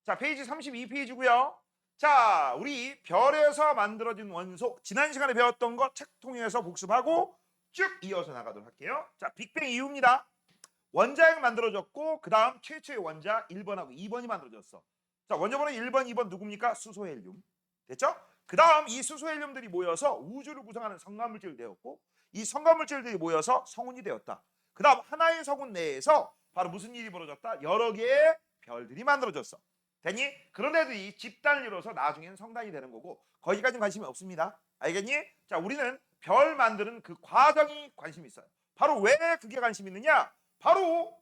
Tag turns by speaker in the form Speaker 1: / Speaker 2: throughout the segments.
Speaker 1: 자, 페이지 32페이지고요. 자, 우리 별에서 만들어진 원소 지난 시간에 배웠던 거 책 통해서 복습하고 쭉 이어서 나가도록 할게요. 자, 빅뱅 이후입니다. 원자핵 만들어졌고 그 다음 최초의 원자 1번하고 2번이 만들어졌어. 자, 원자번호 1번, 2번 누굽니까? 수소헬륨. 됐죠? 그 다음 이 수소헬륨들이 모여서 우주를 구성하는 성간물질이 되었고 이 성간물질들이 모여서 성운이 되었다. 그 다음 하나의 성운 내에서 바로 무슨 일이 벌어졌다? 여러 개의 별들이 만들어졌어. 됐니? 그런 애들이 집단을 이뤄서 나중에는 성단이 되는 거고 거기까지는 관심이 없습니다. 알겠니? 자, 우리는 별 만드는 그 과정이 관심이 있어요. 바로 왜 그게 관심이 있느냐? 바로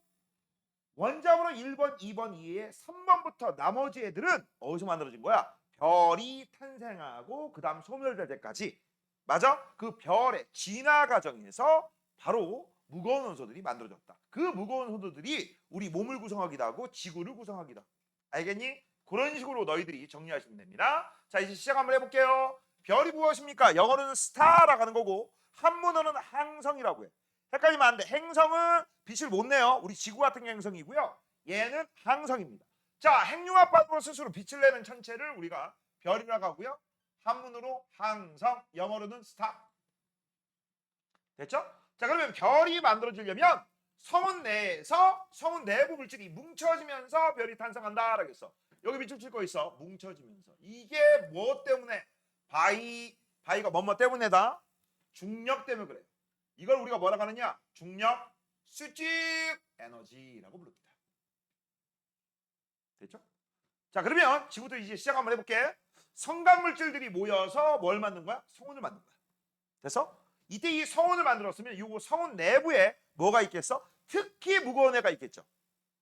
Speaker 1: 원자번호 1번, 2번 이외에 3번부터 나머지 애들은 어디서 만들어진 거야? 별이 탄생하고 그 다음 소멸될 때까지. 맞아? 그 별의 진화 과정에서 바로 무거운 원소들이 만들어졌다. 그 무거운 원소들이 우리 몸을 구성하기도 하고 지구를 구성하기도 하고. 알겠니? 그런 식으로 너희들이 정리하시면 됩니다. 자, 이제 시작 한번 해볼게요. 별이 무엇입니까? 영어로는 스타라고 하는 거고 한문어는 항성이라고 해. 헷갈리면 안 돼. 행성은 빛을 못 내요. 우리 지구 같은 행성이고요. 얘는 항성입니다. 자, 핵융합반으로 스스로 빛을 내는 천체를 우리가 별이라고 하고요. 한문으로 항성, 영어로는 스타. 됐죠? 자, 그러면 별이 만들어지려면 성운 내에서 성운 내부 물질이 뭉쳐지면서 별이 탄생한다라고 했어. 여기 밑줄 칠 거 있어. 뭉쳐지면서. 이게 뭐 때문에? 바이가 뭐뭐 때문에다? 중력 때문에 그래. 이걸 우리가 뭐라고 하느냐? 중력 수직 에너지라고 부릅니다. 됐죠? 자, 그러면 지금부터 이제 시작 한번 해볼게. 성간물질들이 모여서 뭘 만든 거야? 성운을 만든 거야. 됐어? 이때 이 성운을 만들었으면 이 성운 내부에 뭐가 있겠어? 특히 무거운 애가 있겠죠.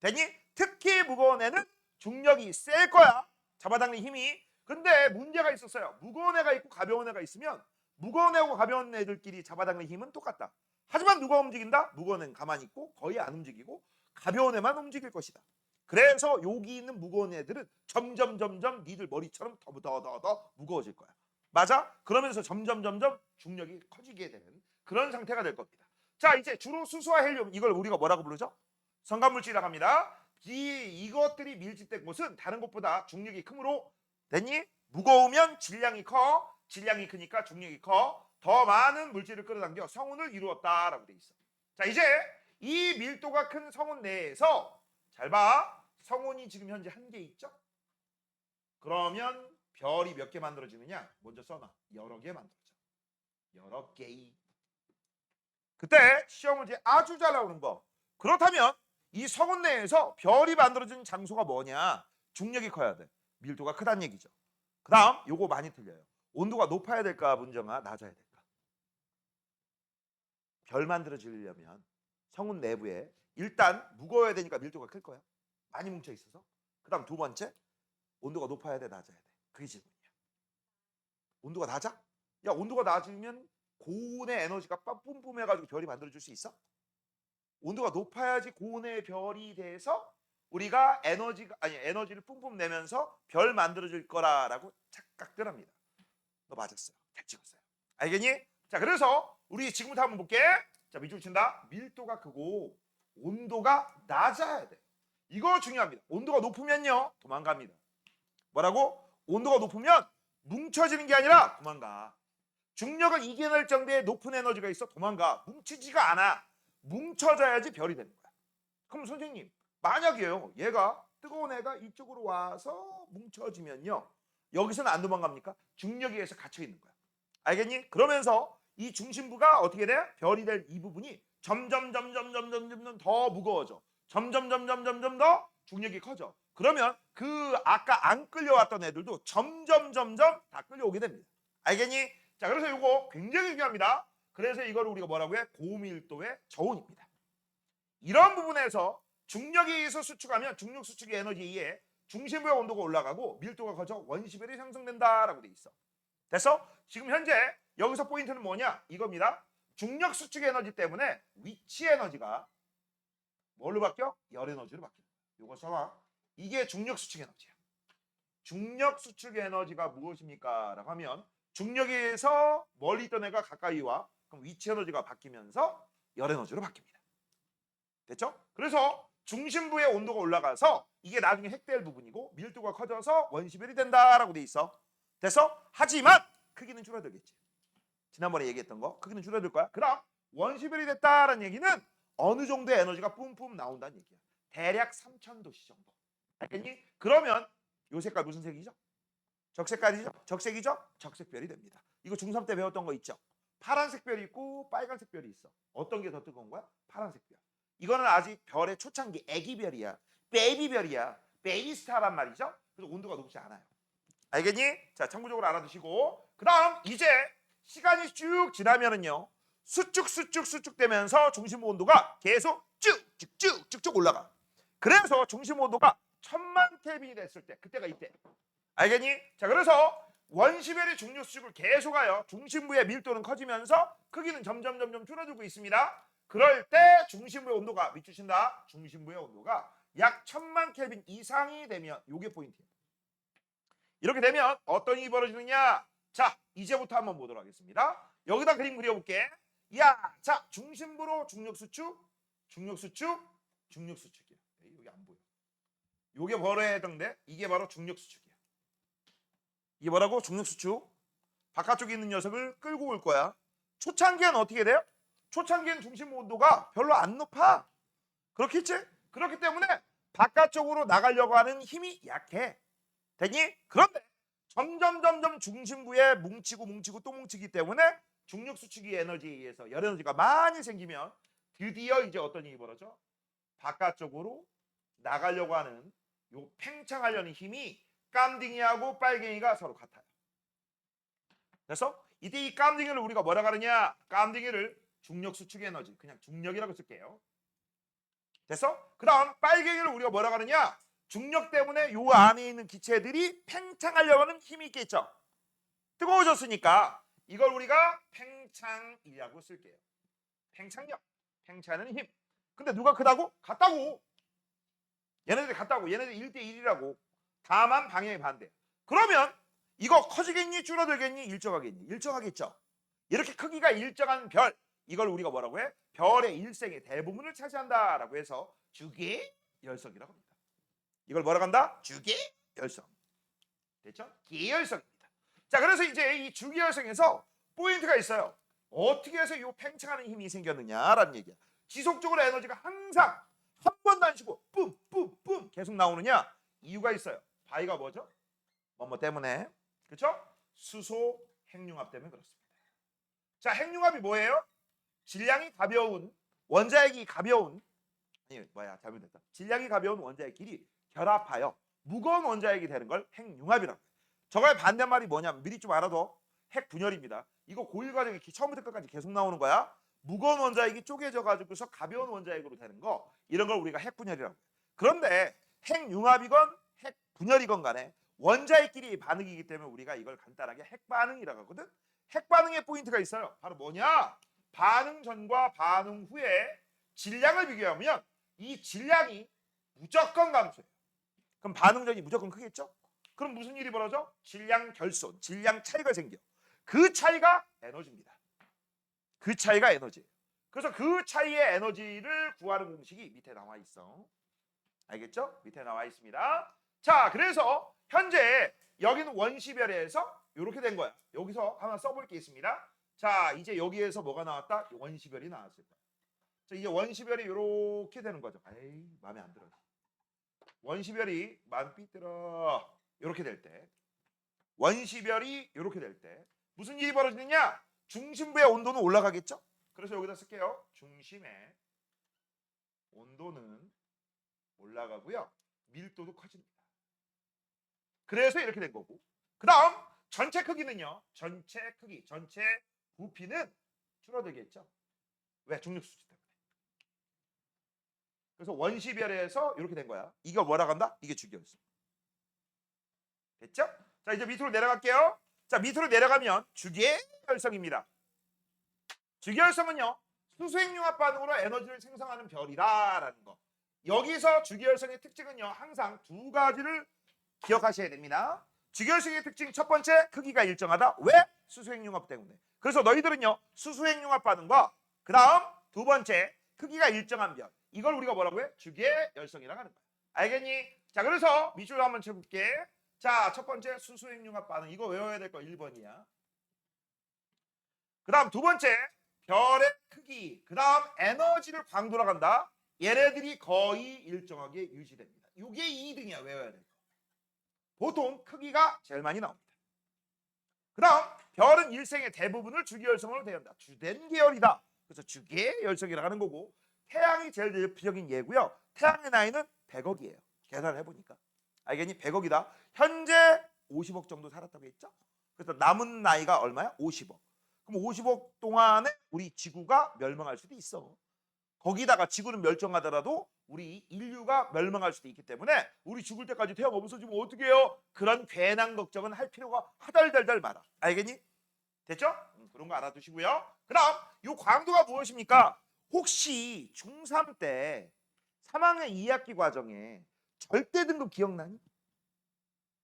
Speaker 1: 됐니? 특히 무거운 애는 중력이 셀 거야. 잡아당기는 힘이. 근데 문제가 있었어요. 무거운 애가 있고 가벼운 애가 있으면 무거운 애하고 가벼운 애들끼리 잡아당기는 힘은 똑같다. 하지만 누가 움직인다? 무거운 애는 가만히 있고 거의 안 움직이고 가벼운 애만 움직일 것이다. 그래서 여기 있는 무거운 애들은 점점 니들 머리처럼 더 무거워질 거야. 맞아? 그러면서 점점 중력이 커지게 되는 그런 상태가 될 겁니다. 자, 이제 주로 수소와 헬륨 이걸 우리가 뭐라고 부르죠? 성간물질이라고 합니다. 이것들이 밀집된 곳은 다른 곳보다 중력이 크므로 됐니? 무거우면 질량이 커. 질량이 크니까 중력이 커. 더 많은 물질을 끌어당겨 성운을 이루었다라고 돼 있어. 자, 이제 이 밀도가 큰 성운 내에서 잘 봐. 성운이 지금 현재 한 개 있죠? 그러면 별이 몇 개 만들어지느냐? 먼저 써놔. 여러 개 만들어져. 여러 개. 그때 시험 문제 아주 잘 나오는 거. 그렇다면 이 성운 내에서 별이 만들어진 장소가 뭐냐? 중력이 커야 돼. 밀도가 크다는 얘기죠. 그 다음 요거 많이 틀려요. 온도가 높아야 될까 문정아? 낮아야 될까? 별 만들어지려면 성운 내부에 일단 무거워야 되니까 밀도가 클 거야. 많이 뭉쳐 있어서. 그 다음 두 번째 온도가 높아야 돼 낮아야 돼. 그게 질문이야. 온도가 낮아? 야, 온도가 낮으면 고온의 에너지가 뿜뿜해가지고 별이 만들어질 수 있어? 온도가 높아야지 고온의 별이 돼서 우리가 에너지를 뿜뿜 내면서 별 만들어질 거라고 착각들 합니다. 너 맞았어요. 잘 찍었어요. 알겠니? 자, 그래서 우리 지금부터 한번 볼게. 자, 밑줄 친다. 밀도가 크고 온도가 낮아야 돼. 이거 중요합니다. 온도가 높으면요 도망갑니다. 뭐라고? 온도가 높으면 뭉쳐지는 게 아니라 도망가. 중력을 이겨낼 정도의 높은 에너지가 있어 도망가. 뭉치지가 않아. 뭉쳐져야지 별이 되는 거야. 그럼 선생님 만약에요 얘가 뜨거운 애가 이쪽으로 와서 뭉쳐지면요 여기서는 안 도망갑니까? 중력에 의해서 갇혀 있는 거야. 알겠니? 그러면서 이 중심부가 어떻게 돼? 별이 될 이 부분이 점점 더 무거워져. 점점 더 중력이 커져. 그러면 그 아까 안 끌려왔던 애들도 점점 다 끌려오게 됩니다. 알겠니? 자, 그래서 이거 굉장히 중요합니다. 그래서 이걸 우리가 뭐라고 해? 고밀도의 저온입니다. 이런 부분에서 중력에 의해서 수축하면 중력 수축의 에너지에 의해 중심부의 온도가 올라가고 밀도가 커져 원시별이 형성된다라고 돼 있어. 됐어? 지금 현재 여기서 포인트는 뭐냐? 이겁니다. 중력 수축 에너지 때문에 위치 에너지가 뭘로 바뀌어? 열 에너지로 바뀌어. 이거 써봐. 이게 중력 수축 에너지야. 중력 수축 에너지가 무엇입니까? 라고 하면 중력에 의해서 멀리 있던 애가 가까이 와. 그럼 위치 에너지가 바뀌면서 열 에너지로 바뀝니다. 됐죠? 그래서 중심부의 온도가 올라가서 이게 나중에 핵될 부분이고 밀도가 커져서 원시별이 된다라고 돼 있어. 됐어? 하지만 크기는 줄어들겠지. 지난번에 얘기했던 거 크기는 줄어들 거야. 그럼 원시별이 됐다라는 얘기는 어느 정도의 에너지가 뿜뿜 나온다는 얘기야. 대략 3000도씨 정도. 알겠니? 그러면 요 색깔 무슨 색이죠? 적색깔이죠? 적색이죠? 적색별이 됩니다. 이거 중3 때 배웠던 거 있죠? 파란색 별이 있고 빨간색 별이 있어. 어떤 게 더 뜨거운 거야? 파란색 별. 이거는 아직 별의 초창기 애기별이야. 베이비별이야. 베이비스타란 말이죠. 그래서 온도가 높지 않아요. 알겠니? 자, 참고적으로 알아두시고 그다음 이제 시간이 쭉 지나면은요. 수축 되면서 중심 온도가 계속 쭉쭉 올라가. 그래서 중심 온도가 1000만 켈빈이 됐을 때 그때가 이때. 알겠니? 자, 그래서 원시별이 중력 수축을 계속하여 중심부의 밀도는 커지면서 크기는 점점 줄어들고 있습니다. 그럴 때 중심부의 온도가 밑주신다. 중심부의 온도가 약 1000만 켈빈 이상이 되면 이게 포인트예요. 이렇게 되면 어떤 일이 벌어지느냐? 자, 이제부터 한번 보도록 하겠습니다. 여기다 그림 그려볼게. 야, 자, 중심부로 중력 수축이야. 여기 안 보여. 요게 벌어야 되는데 이게 바로 중력 수축이야. 이게 뭐라고? 중력 수축. 바깥쪽에 있는 녀석을 끌고 올 거야. 초창기에는 어떻게 돼요? 초창기에는 중심 온도가 별로 안 높아. 그렇겠지? 그렇기 때문에 바깥쪽으로 나가려고 하는 힘이 약해. 됐니? 그런데 점점 중심부에 뭉치고 또 뭉치기 때문에 중력 수축의 에너지에 의해서 열 에너지가 많이 생기면 드디어 이제 어떤 일이 벌어져? 바깥쪽으로 나가려고 하는 요 팽창하려는 힘이 깜딩이하고 빨갱이가 서로 같아요. 그래서 이때 이 깜딩이를 우리가 뭐라고 하느냐? 깜딩이를 중력 수축의 에너지, 그냥 중력이라고 쓸게요. 됐어? 그 다음 빨갱이를 우리가 뭐라고 하느냐? 중력 때문에 요 안에 있는 기체들이 팽창하려고 하는 힘이 있겠죠. 뜨거워졌으니까 이걸 우리가 팽창이라고 쓸게요. 팽창력, 팽창하는 힘. 근데 누가 크다고? 같다고. 얘네들이 같다고. 얘네들 1대1이라고. 다만 방향이 반대. 그러면 이거 커지겠니? 줄어들겠니? 일정하겠니? 일정하겠죠. 이렇게 크기가 일정한 별, 이걸 우리가 뭐라고 해? 별의 일생의 대부분을 차지한다라고 해서 주기열성이라고 합니다. 이걸 뭐라고 한다? 주기열성. 됐죠? 기열성입니다. 자, 그래서 이제 이 주기열성에서 포인트가 있어요. 어떻게 해서 이 팽창하는 힘이 생겼느냐라는 얘기야. 지속적으로 에너지가 항상 한 번도 안 쉬고 뿜 계속 나오느냐? 이유가 있어요. 바위가 뭐죠? 뭐뭐 때문에. 그렇죠? 수소 핵융합 때문에 그렇습니다. 자, 핵융합이 뭐예요? 질량이 가벼운 원자핵이 가벼운 잘못됐다. 질량이 가벼운 원자핵끼리 결합하여 무거운 원자핵이 되는 걸 핵융합이라고 해요. 저거의 반대말이 뭐냐면 미리 좀 알아둬. 핵분열입니다. 이거 고1 과정에 처음부터 끝까지 계속 나오는 거야. 무거운 원자핵이 쪼개져 가지고서 가벼운 원자핵으로 되는 거, 이런 걸 우리가 핵분열이라고 해요. 그런데 핵융합이건 핵분열이건 간에 원자핵끼리 반응이기 때문에 우리가 이걸 간단하게 핵반응이라고 하거든. 핵반응의 포인트가 있어요. 바로 뭐냐? 반응 전과 반응 후에 질량을 비교하면 이 질량이 무조건 감소해요. 그럼 반응 전이 무조건 크겠죠? 그럼 무슨 일이 벌어져? 질량 결손, 질량 차이가 생겨. 그 차이가 에너지입니다. 그 차이가 에너지예요. 그래서 그 차이의 에너지를 구하는 공식이 밑에 나와 있어. 알겠죠? 밑에 나와 있습니다. 자, 그래서 현재 여기는 원시별에서 이렇게 된 거야. 여기서 하나 써볼 게 있습니다. 자, 이제 여기에서 뭐가 나왔다? 원시별이 나왔을 거야. 자, 이제 원시별이 이렇게 되는 거죠. 에이, 마음에 안 들어. 원시별이 마음 삐뚤어. 이렇게 될 때, 원시별이 이렇게 될 때 무슨 일이 벌어지느냐? 중심부의 온도는 올라가겠죠? 그래서 여기다 쓸게요. 중심의 온도는 올라가고요. 밀도도 커집니다. 그래서 이렇게 된 거고. 그 다음 전체 크기는요. 전체 크기, 전체 부피는 줄어들겠죠. 왜? 중력 수축 때문에. 그래서 원시별에서 이렇게 된 거야. 이거 뭐라고 한다? 이게 주기열성. 됐죠? 자, 이제 밑으로 내려갈게요. 자, 밑으로 내려가면 주기열성입니다. 주기열성은요, 수소핵융합 반응으로 에너지를 생성하는 별이다라는 거. 여기서 주기열성의 특징은요, 항상 두 가지를 기억하셔야 됩니다. 주기열성의 특징 첫 번째, 크기가 일정하다. 왜? 수소핵융합 때문에. 그래서 너희들은요, 수소핵융합 반응과 그 다음 두 번째, 크기가 일정한 별, 이걸 우리가 뭐라고 해? 주기의 열성이라고 하는 거야. 알겠니? 자, 그래서 밑줄로 한번 쳐볼게. 자, 첫 번째 수소행융합 반응. 이거 외워야 될 거 1번이야. 그 다음 두 번째 별의 크기. 그 다음 에너지를 광도로 간다. 얘네들이 거의 일정하게 유지됩니다. 이게 2등이야. 외워야 될 거. 보통 크기가 제일 많이 나옵니다. 그 다음 별은 일생의 대부분을 주기열성으로 대한다. 주된 계열이다. 그래서 주기의 열성이라고 하는 거고, 태양이 제일 대표적인 예고요. 태양의 나이는 100억이에요. 계산을 해보니까. 알겠니? 100억이다. 현재 50억 정도 살았다고 했죠? 그래서 남은 나이가 얼마야? 50억. 그럼 50억 동안에 우리 지구가 멸망할 수도 있어. 거기다가 지구는 멸종하더라도 우리 인류가 멸망할 수도 있기 때문에 우리 죽을 때까지 태양 없어지면 어떻게 해요? 그런 괜한 걱정은 할 필요가 하달달달 말아. 알겠니? 됐죠? 그런 거 알아두시고요. 그 다음 이 광도가 무엇입니까? 혹시 중3 때 3학년 2학기 과정에 절대 등급 기억나니?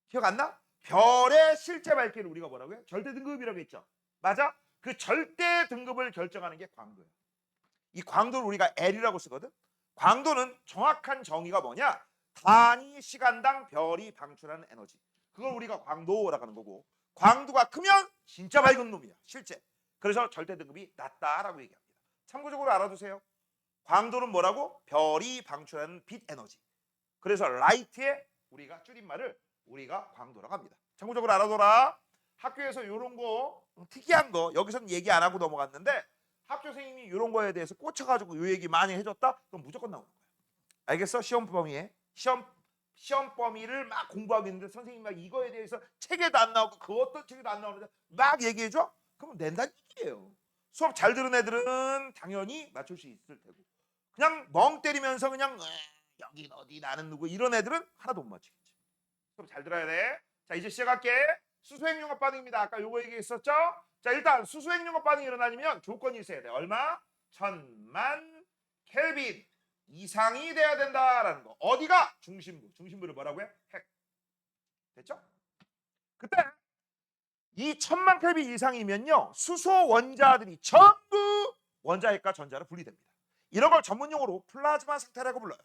Speaker 1: 기억 안 나? 별의 실제 밝기를 우리가 뭐라고 해? 절대 등급이라고 했죠. 맞아? 그 절대 등급을 결정하는 게 광도예요. 이 광도를 우리가 L이라고 쓰거든. 광도는 정확한 정의가 뭐냐? 단위 시간당 별이 방출하는 에너지. 그걸 우리가 광도라고 하는 거고, 광도가 크면 진짜 밝은 놈이야. 실제. 그래서 절대 등급이 낮다라고 얘기합니다. 참고적으로 알아두세요. 광도는 뭐라고? 별이 방출하는 빛 에너지. 그래서 라이트의 우리가 줄임말을 우리가 광도라고 합니다. 참고적으로 알아둬라. 학교에서 이런 거 특이한 거 여기서는 얘기 안 하고 넘어갔는데, 학교 선생님이 이런 거에 대해서 꽂혀가지고 이 얘기 많이 해줬다? 그럼 무조건 나오는 거야. 알겠어? 시험 범위에 시험 범위를 막 공부하고 있는데 선생님이 막 이거에 대해서 책에도 안 나오고 그 어떤 책에도 안 나오는데 막 얘기해줘? 그러면 낸다는 얘기예요. 수업 잘 들은 애들은 당연히 맞출 수 있을 테고, 그냥 멍 때리면서 그냥 여긴 어디 나는 누구 이런 애들은 하나도 못 맞추겠지. 수업 잘 들어야 돼. 자, 이제 시작할게. 수소행융합 반응입니다. 아까 요거 얘기했었죠? 자, 일단 수소행융합 반응이 일어나려면 조건이 있어야 돼. 얼마? 1000만 켈빈 이상이 돼야 된다라는 거. 어디가? 중심부. 중심부를 뭐라고 해? 핵. 됐죠? 그때 이 1000만 켈빈 이상이면요, 수소 원자들이 전부 원자핵과 전자로 분리됩니다. 이런 걸 전문용어로 플라즈마 상태라고 불러요.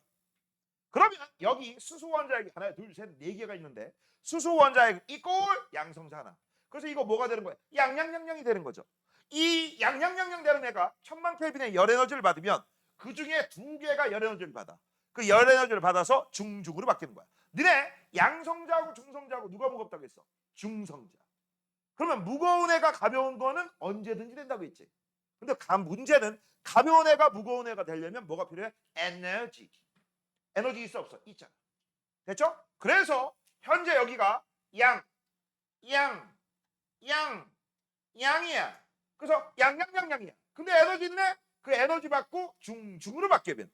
Speaker 1: 그러면 여기 수소 원자핵이 하나, 둘, 셋, 네 개가 있는데 수소 원자핵 이꼴 양성자 하나. 그래서 이거 뭐가 되는 거야? 양양양양이 되는 거죠. 이 양양양양 되는 애가 1000만 켈빈의 열 에너지를 받으면 그 중에 2개가 열 에너지를 받아. 그 열 에너지를 받아서 중중으로 바뀌는 거야. 너네 양성자하고 중성자하고 누가 무겁다고 했어? 중성자. 그러면 무거운 애가 가벼운 거는 언제든지 된다고 했지. 근데 문제는 가벼운 애가 무거운 애가 되려면 뭐가 필요해? 에너지. 에너지 있어 없어? 있잖아. 됐죠? 그래서 현재 여기가 양이야. 그래서 양양양양이야. 근데 에너지 있네? 그 에너지 받고 중으로 바뀌면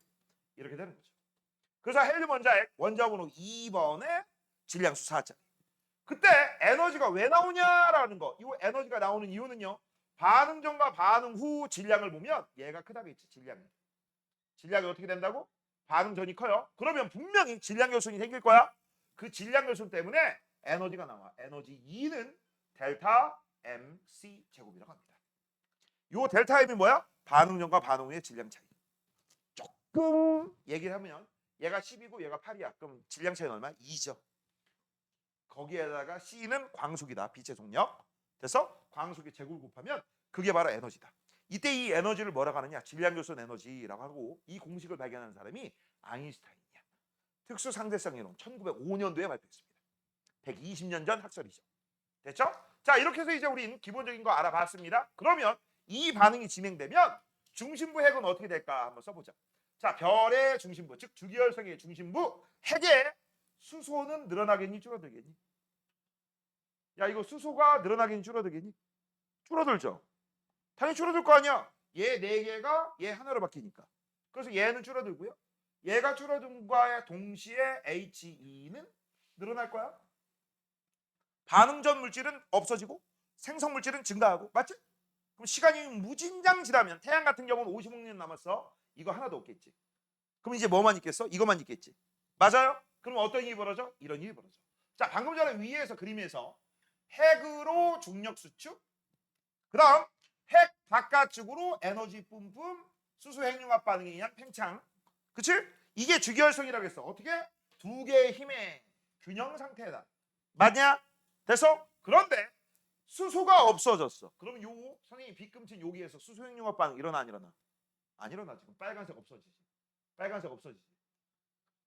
Speaker 1: 이렇게 되는 거죠. 그래서 헬륨 원자핵 원자번호 2번에 질량수 4자. 그때 에너지가 왜 나오냐라는 거. 이 에너지가 나오는 이유는요, 반응 전과 반응 후 질량을 보면 얘가 크다고 했지. 질량이 어떻게 된다고? 반응 전이 커요. 그러면 분명히 질량 결손이 생길 거야. 그 질량 결손 때문에 에너지가 나와. 에너지 E는 델타 MC 제곱이라고 합니다. 요 델타 M이 뭐야? 반응 전과 반응 후의 질량 차이. 조금 얘기를 하면 얘가 10이고 얘가 8이야. 그럼 질량 차이는 얼마? 2죠. 거기에다가 C는 광속이다. 빛의 속력. 그래서 광속의 제곱을 곱하면 그게 바로 에너지다. 이때 이 에너지를 뭐라고 하느냐? 질량결손 에너지라고 하고, 이 공식을 발견한 사람이 아인슈타인이야. 특수상대성 이론 1905년도에 발표했습니다. 120년 전 학설이죠. 됐죠? 자, 이렇게 해서 이제 우린 기본적인 거 알아봤습니다. 그러면 이 반응이 진행되면 중심부 핵은 어떻게 될까 한번 써보자. 자, 별의 중심부, 즉 주기열성의 중심부 핵의 수소는 늘어나겠니 줄어들겠니? 야, 이거 수소가 늘어나겠니 줄어들겠니? 줄어들죠. 당연히 줄어들 거 아니야. 얘 4개가 얘 하나로 바뀌니까. 그래서 얘는 줄어들고요. 얘가 줄어든과 동시에 HE는 늘어날 거야. 반응 전 물질은 없어지고 생성 물질은 증가하고, 맞지? 그럼 시간이 무진장 지나면, 태양 같은 경우는 50억 년 남았어. 이거 하나도 없겠지. 그럼 이제 뭐만 있겠어? 이것만 있겠지. 맞아요? 그럼 어떤 일이 벌어져? 이런 일이 벌어져. 자, 방금 전에 위에서 그림에서 핵으로 중력 수축, 그 다음 핵 바깥쪽으로 에너지 뿜뿜, 수소 핵융합 반응에 의한 팽창, 그치? 이게 주기혈성이라고 했어. 어떻게? 두 개의 힘의 균형 상태다. 맞냐? 됐어? 그런데 수소가 없어졌어. 그럼 요 선생님 빗금친 여기에서 수소행용합 반응 일어나 안 일어나? 안 일어나. 지금 빨간색 없어지지. 빨간색 없어지지.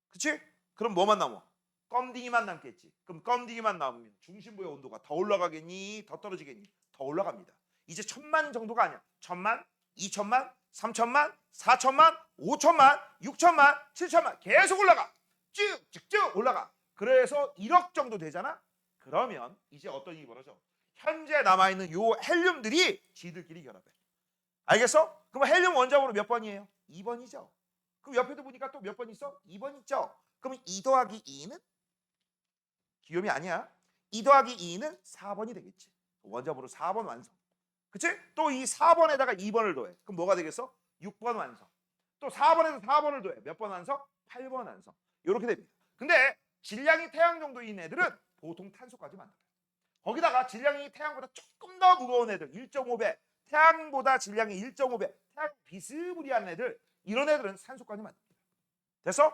Speaker 1: 그치? 그럼 뭐만 남아? 껌딩이만 남겠지. 그럼 껌딩이만 남으면 중심부의 온도가 더 올라가겠니? 더 떨어지겠니? 더 올라갑니다. 이제 1000만 정도가 아니야. 1000만, 2000만, 3000만, 4000만, 5000만, 6000만, 7000만 계속 올라가. 쭉쭉쭉 올라가. 그래서 1억 정도 되잖아. 그러면 이제 어떤 일이 벌어져? 현재 남아있는 요 헬륨들이 지들끼리 결합해. 알겠어? 그럼 헬륨 원자번호 몇 번이에요? 2번이죠. 그럼 옆에도 보니까 또 몇 번 있어? 2번 있죠. 그럼 2 더하기 2는 기염이 아니야. 2 더하기 2는 4번이 되겠지. 원자번호 4번 완성. 그치? 또 이 4번에다가 2번을 더해. 그럼 뭐가 되겠어? 6번 완성. 또 4번에서 4번을 더해. 몇 번 완성? 8번 완성. 이렇게 됩니다. 근데 질량이 태양 정도인 애들은 보통 탄소까지 만들어요. 거기다가 질량이 태양보다 조금 더 무거운 애들 1.5배, 태양보다 질량이 1.5배, 태양 비스무리한 애들, 이런 애들은 산소까지 만듭니다. 됐어?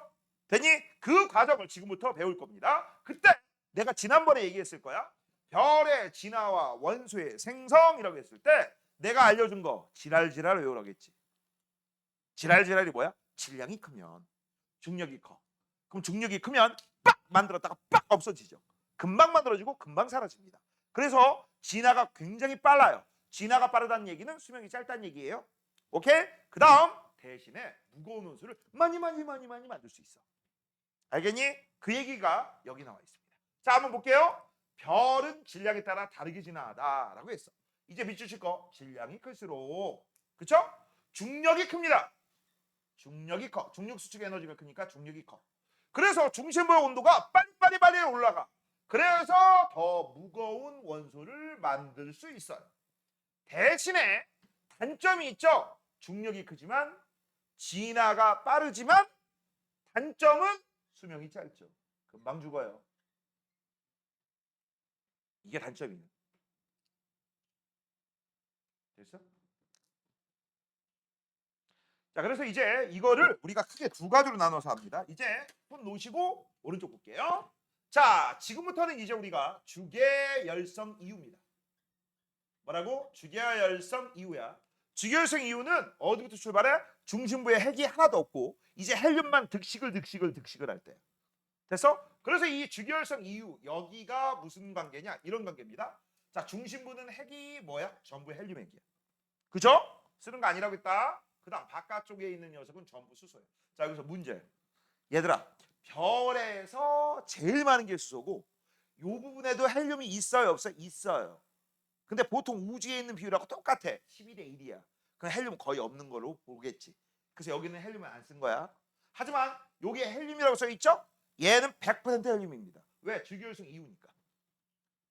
Speaker 1: 되니? 그 과정을 지금부터 배울 겁니다. 그때 내가 지난번에 얘기했을 거야. 별의 진화와 원소의 생성이라고 했을 때 내가 알려준 거 지랄지랄 외우라겠지. 지랄지랄이 뭐야? 질량이 크면 중력이 커. 그럼 중력이 크면 빡 만들었다가 빡 없어지죠. 금방 만들어지고 금방 사라집니다. 그래서 진화가 굉장히 빨라요. 진화가 빠르다는 얘기는 수명이 짧다는 얘기예요. 오케이? 그 다음 대신에 무거운 원소를 많이 만들 수 있어. 알겠니? 그 얘기가 여기 나와 있습니다. 자, 한번 볼게요. 별은 질량에 따라 다르게 진화하다라고 했어. 이제 밑줄 거 질량이 클수록, 그쵸? 중력이 큽니다. 중력이 커. 중력 수축 에너지가 크니까 중력이 커. 그래서 중심부의 온도가 빨리 올라가. 그래서 더 무거운 원소를 만들 수 있어요. 대신에 단점이 있죠. 중력이 크지만 진화가 빠르지만 단점은 수명이 짧죠. 금방 죽어요. 이게 단점이에요. 됐어? 자, 그래서 이제 이거를 우리가 크게 두 가지로 나눠서 합니다. 이제 손 놓으시고 오른쪽 볼게요. 자, 지금부터는 이제 우리가 주계열성 이유입니다. 뭐라고? 주계열성 이유야. 주계열성 이유는 어디부터 출발해? 중심부에 핵이 하나도 없고 이제 헬륨만 득식을 할 때. 됐어? 그래서 이 주계열성 이유 여기가 무슨 관계냐? 이런 관계입니다. 자, 중심부는 핵이 뭐야? 전부 헬륨 핵이야. 그죠? 쓰는 거 아니라고 했다. 그 다음 바깥쪽에 있는 녀석은 전부 수소예요. 자, 여기서 문제. 얘들아, 별에서 제일 많은 게 수소고 이 부분에도 헬륨이 있어요 없어요? 있어요. 근데 보통 우주에 있는 비율하고 똑같아. 12대 1이야. 그럼 헬륨 거의 없는 걸로 보겠지. 그래서 여기는 헬륨을 안 쓴 거야. 하지만 여기에 헬륨이라고 써 있죠? 얘는 100% 헬륨입니다. 왜? 주기율성 이유니까.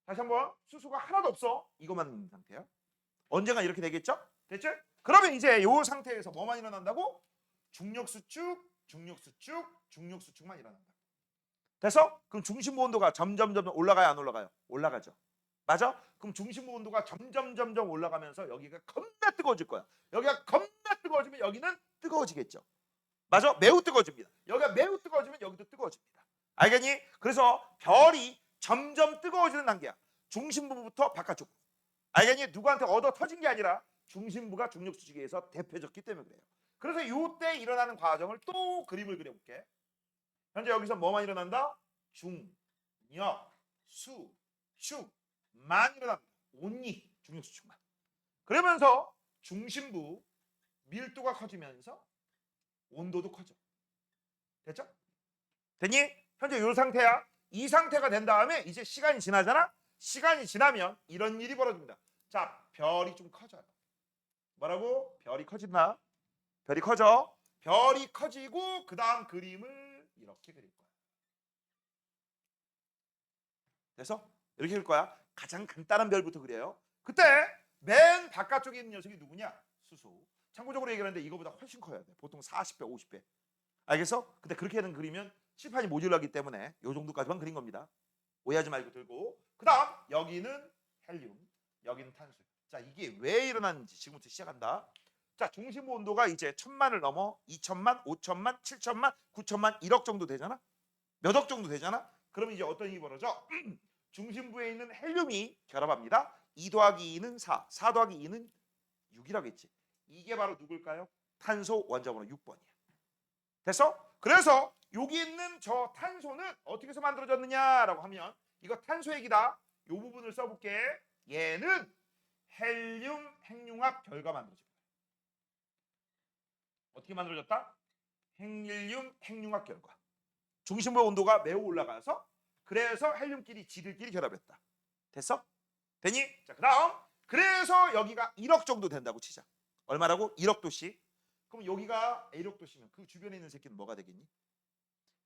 Speaker 1: 다시 한번 수소가 하나도 없어. 이것만 있는 상태야. 언젠가 이렇게 되겠죠? 됐죠? 그러면 이제 이 상태에서 뭐만 일어난다고? 중력 수축, 중력수축만 일어난다. 됐어? 그럼 중심부 온도가 점점 올라가요, 안 올라가요? 올라가죠. 맞아? 그럼 중심부 온도가 점점 올라가면서 여기가 겁나 뜨거워질 거야. 여기가 겁나 뜨거워지면 여기는 뜨거워지겠죠. 맞아? 매우 뜨거워집니다. 여기가 매우 뜨거워지면 여기도 뜨거워집니다. 알겠니? 그래서 별이 점점 뜨거워지는 단계야. 중심부부터 바깥쪽. 알겠니? 누구한테 얻어 터진 게 아니라 중심부가 중력 수축에 의해서 대표졌기 때문에 그래요. 그래서 이때 일어나는 과정을 또 그림을 그려볼게. 현재 여기서 뭐만 일어난다? 중력 수축만 일어납니다. 온리 중력 수축만. 그러면서 중심부 밀도가 커지면서 온도도 커져. 됐죠? 됐니? 현재 이 상태야. 이 상태가 된 다음에 이제 시간이 지나잖아. 시간이 지나면 이런 일이 벌어집니다. 자, 별이 좀 커져요. 뭐라고? 별이 커진다. 별이 커져. 별이 커지고 그 다음 그림을 이렇게 그릴 거야. 그래서 이렇게 그릴 거야. 가장 간단한 별부터 그려요. 그때 맨 바깥쪽에 있는 녀석이 누구냐? 수소. 참고적으로 얘기하는데 이거보다 훨씬 커야 돼. 보통 40배, 50배. 알겠어? 근데 그렇게 하는 그리면 칠판이 모질라기 때문에 이 정도까지만 그린 겁니다. 오해하지 말고 들고. 그 다음 여기는 헬륨, 여기는 탄소. 자, 이게 왜 일어났는지 지금부터 시작한다. 자, 중심부 온도가 이제 1000만을 넘어 2000만, 5000만, 7000만, 9000만, 1억 정도 되잖아. 몇 억 정도 되잖아. 그러면 이제 어떤 일이 벌어져? 중심부에 있는 헬륨이 결합합니다. 2 더하기 2는 4, 4 더하기 2는 6이라겠지. 이게 바로 누굴까요? 탄소 원자번호 6번이야. 됐어? 그래서 여기 있는 저 탄소는 어떻게 해서 만들어졌느냐라고 하면 이거 탄소 핵이다. 이 부분을 써볼게. 얘는 헬륨 핵융합 결과 만들어집니다. 어떻게 만들어졌다? 헬륨 핵융합 결과. 중심부 온도가 매우 올라가서 그래서 헬륨끼리 지들끼리 결합했다. 됐어? 되니? 자, 그다음 그래서 여기가 1억 정도 된다고 치자. 얼마라고? 1억 도씨. 그럼 여기가 1억 도씨면 그 주변에 있는 새끼는 뭐가 되겠니?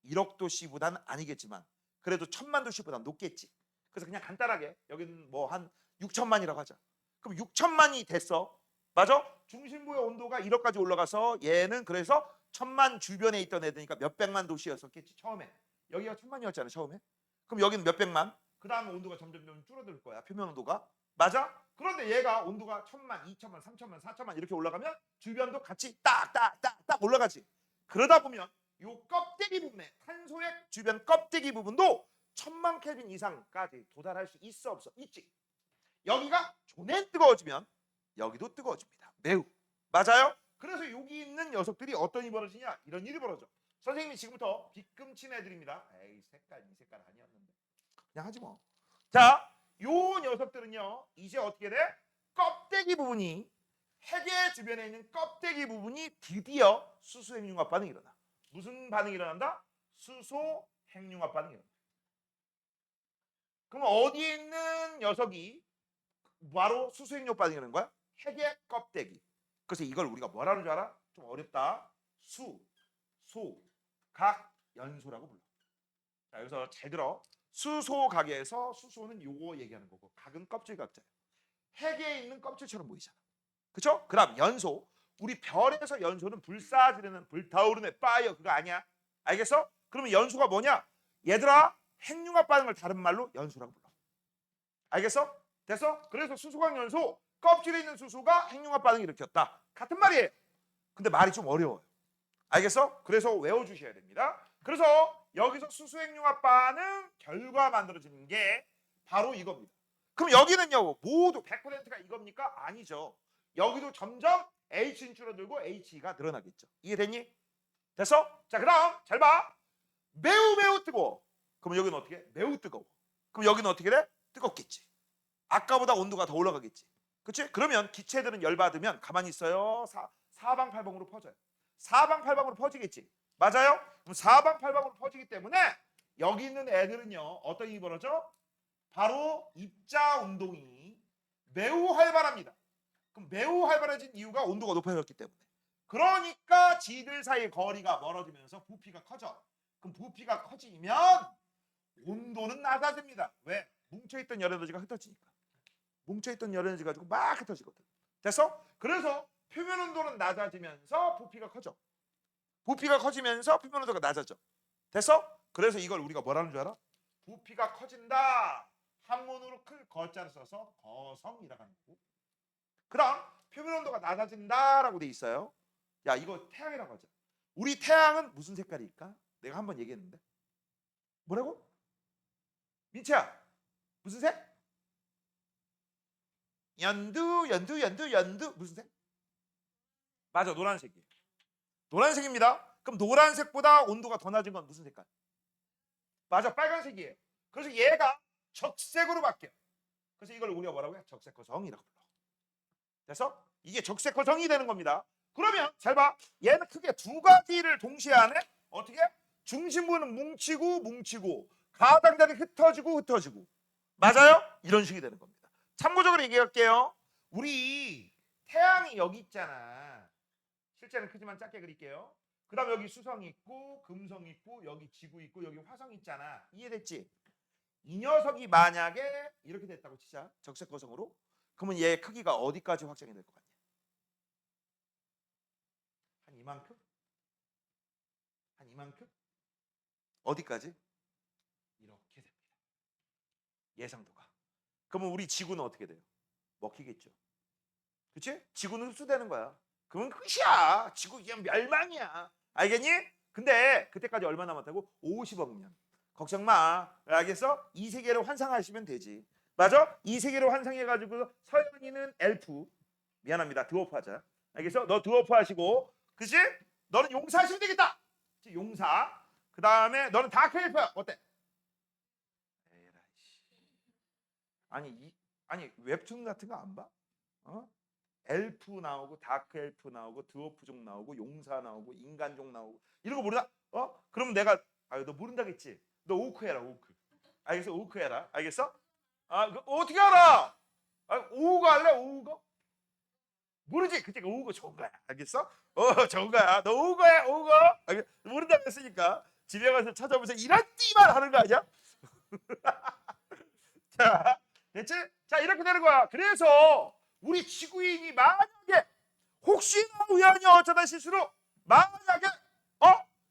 Speaker 1: 1억 도씨보다는 아니겠지만 그래도 1000만 도씨보다는 높겠지. 그래서 그냥 간단하게 여기는 뭐 한 6천만이라고 하자. 그럼 6천만이 됐어. 맞아? 중심부의 온도가 1억까지 올라가서 얘는 그래서 1000만 주변에 있던 애들이니까 몇백만 도시였었겠지 처음에. 여기가 1000만이었잖아 처음에. 그럼 여기는 몇백만. 그 다음에 온도가 점점 줄어들 거야 표면 온도가. 맞아? 그런데 얘가 온도가 1000만, 2000만, 3000만, 4000만 이렇게 올라가면 주변도 같이 딱딱딱딱 올라가지. 그러다 보면 요 껍데기 부분에 탄소핵 주변 껍데기 부분도 1000만 켈빈 이상까지 도달할 수 있어 없어? 있지. 여기가 존내 뜨거워지면 여기도 뜨거워집니다. 매우. 맞아요? 그래서 여기 있는 녀석들이 어떤 일이 벌어지냐? 이런 일이 벌어져. 선생님이 지금부터 빗금친 애들입니다. 에이 색깔 이 색깔 아니었는데 그냥 하지 뭐. 자, 요 녀석들은요 이제 어떻게 돼? 껍데기 부분이 핵의 주변에 있는 껍데기 부분이 드디어 수소 핵융합 반응이 일어나. 무슨 반응이 일어난다? 수소 핵융합 반응이 일어나. 그럼 어디에 있는 녀석이 바로 수소 핵융합 반응이 일어나는 거야? 핵의 껍데기. 그래서 이걸 우리가 뭐라는 줄 알아? 좀 어렵다. 수, 소, 각, 연소라고 불러. 자, 여기서 잘 들어. 수소각에서 수소는 요거 얘기하는 거고 각은 껍질 각자예요. 핵에 있는 껍질처럼 보이잖아. 그쵸? 그다음 연소. 우리 별에서 연소는 불사지르는 불타오르는 파이어 그거 아니야. 알겠어? 그러면 연소가 뭐냐? 얘들아 핵융합 반응을 다른 말로 연소라고 불러. 알겠어? 됐어? 그래서 수소각 연소 껍질에 있는 수소가 핵융합 반응을 일으켰다. 같은 말이에요. 근데 말이 좀 어려워요. 알겠어? 그래서 외워주셔야 됩니다. 그래서 여기서 수소핵융합 반응 결과 만들어지는 게 바로 이겁니다. 그럼 여기는요 모두 100%가 이겁니까? 아니죠. 여기도 점점 H는 줄어들고 H가 늘어나겠죠. 이해됐니? 됐어? 자, 그다음 잘 봐. 매우 매우 뜨거워. 그럼 여기는 어떻게 해? 매우 뜨거워. 그럼 여기는 어떻게 돼? 뜨겁겠지. 아까보다 온도가 더 올라가겠지. 그치? 그러면 기체들은 열받으면 가만히 있어요. 사방팔방으로 퍼져요. 사방팔방으로 퍼지겠지. 맞아요? 그럼 사방팔방으로 퍼지기 때문에 여기 있는 애들은요 어떤 일이 벌어져? 바로 입자 운동이 매우 활발합니다. 그럼 매우 활발해진 이유가 온도가 높아졌기 때문에. 그러니까 지들 사이의 거리가 멀어지면서 부피가 커져. 그럼 부피가 커지면 온도는 낮아집니다. 왜? 뭉쳐있던 열 에너지가 흩어지니까. 뭉쳐있던 열 에너지 가지고 막 흩어지거든. 됐어? 그래서 표면 온도는 낮아지면서 부피가 커져. 부피가 커지면서 표면 온도가 낮아져. 됐어? 그래서 이걸 우리가 뭐라는 줄 알아? 부피가 커진다. 한문으로 클 거자를 써서 거성이라고 하는 거고. 그럼 표면 온도가 낮아진다라고 돼 있어요. 야, 이거 태양이라고 하자. 우리 태양은 무슨 색깔일까? 내가 한번 얘기했는데. 뭐라고? 민채야. 무슨 색? 연두 무슨 색? 맞아, 노란색이에요. 노란색입니다. 그럼 노란색보다 온도가 더 낮은 건 무슨 색깔? 맞아, 빨간색이에요. 그래서 얘가 적색으로 바뀌어. 그래서 이걸 우리가 뭐라고 해? 적색거성이라고 불러. 그래서 이게 적색거성이 되는 겁니다. 그러면 잘 봐. 얘는 크게 두 가지를 동시에 하네. 어떻게? 중심부는 뭉치고 가장자리 흩어지고 맞아요? 이런 식이 되는 겁니다. 참고적으로 얘기할게요. 우리 태양이 여기 있잖아. 실제는 크지만 작게 그릴게요. 그 다음 여기 수성 있고 금성 있고 여기 지구 있고 여기 화성 있잖아. 이해됐지? 이 녀석이 만약에 이렇게 됐다고 치자. 적색거성으로. 그러면 얘 크기가 어디까지 확장이 될 것 같냐? 한 이만큼? 한 이만큼? 어디까지? 이렇게 됩니다. 예상도가. 그러면 우리 지구는 어떻게 돼요? 먹히겠죠. 그치? 지구는 흡수되는 거야. 그러면 끝이야. 지구 그냥 멸망이야. 알겠니? 근데 그때까지 얼마 남았다고? 50억 년. 걱정 마. 알겠어? 이 세계를 환상하시면 되지. 맞아? 이 세계를 환상해가지고 서연이는 엘프. 미안합니다. 드워프 하자. 알겠어? 너 드워프 하시고, 그치? 너는 용사하시면 되겠다. 그치? 용사. 그 다음에 너는 다크 엘프야. 어때? 에라이씨. 아니 웹툰 같은 거 안 봐? 어? 엘프 나오고 다크 엘프 나오고 드워프족 나오고 용사 나오고 인간족 나오고 이런 거 모르나? 그러면 내가 너 모른다겠지? 너 오크 해라 오크. 알겠어? 오크 해라. 알겠어? 어떻게 알아? 오우거 할래? 오우거? 모르지? 그때 오우거 좋은 거야. 알겠어? 좋은 거야. 너 오우거 해 오우거. 모른다고 했으니까 집에 가서 찾아보세요. 이런 띠만 하는 거 아니야? 자, 됐지? 자, 이렇게 되는 거야. 그래서 우리 지구인이 만약에 혹시나 우연히 어쩌다 실수로 만약에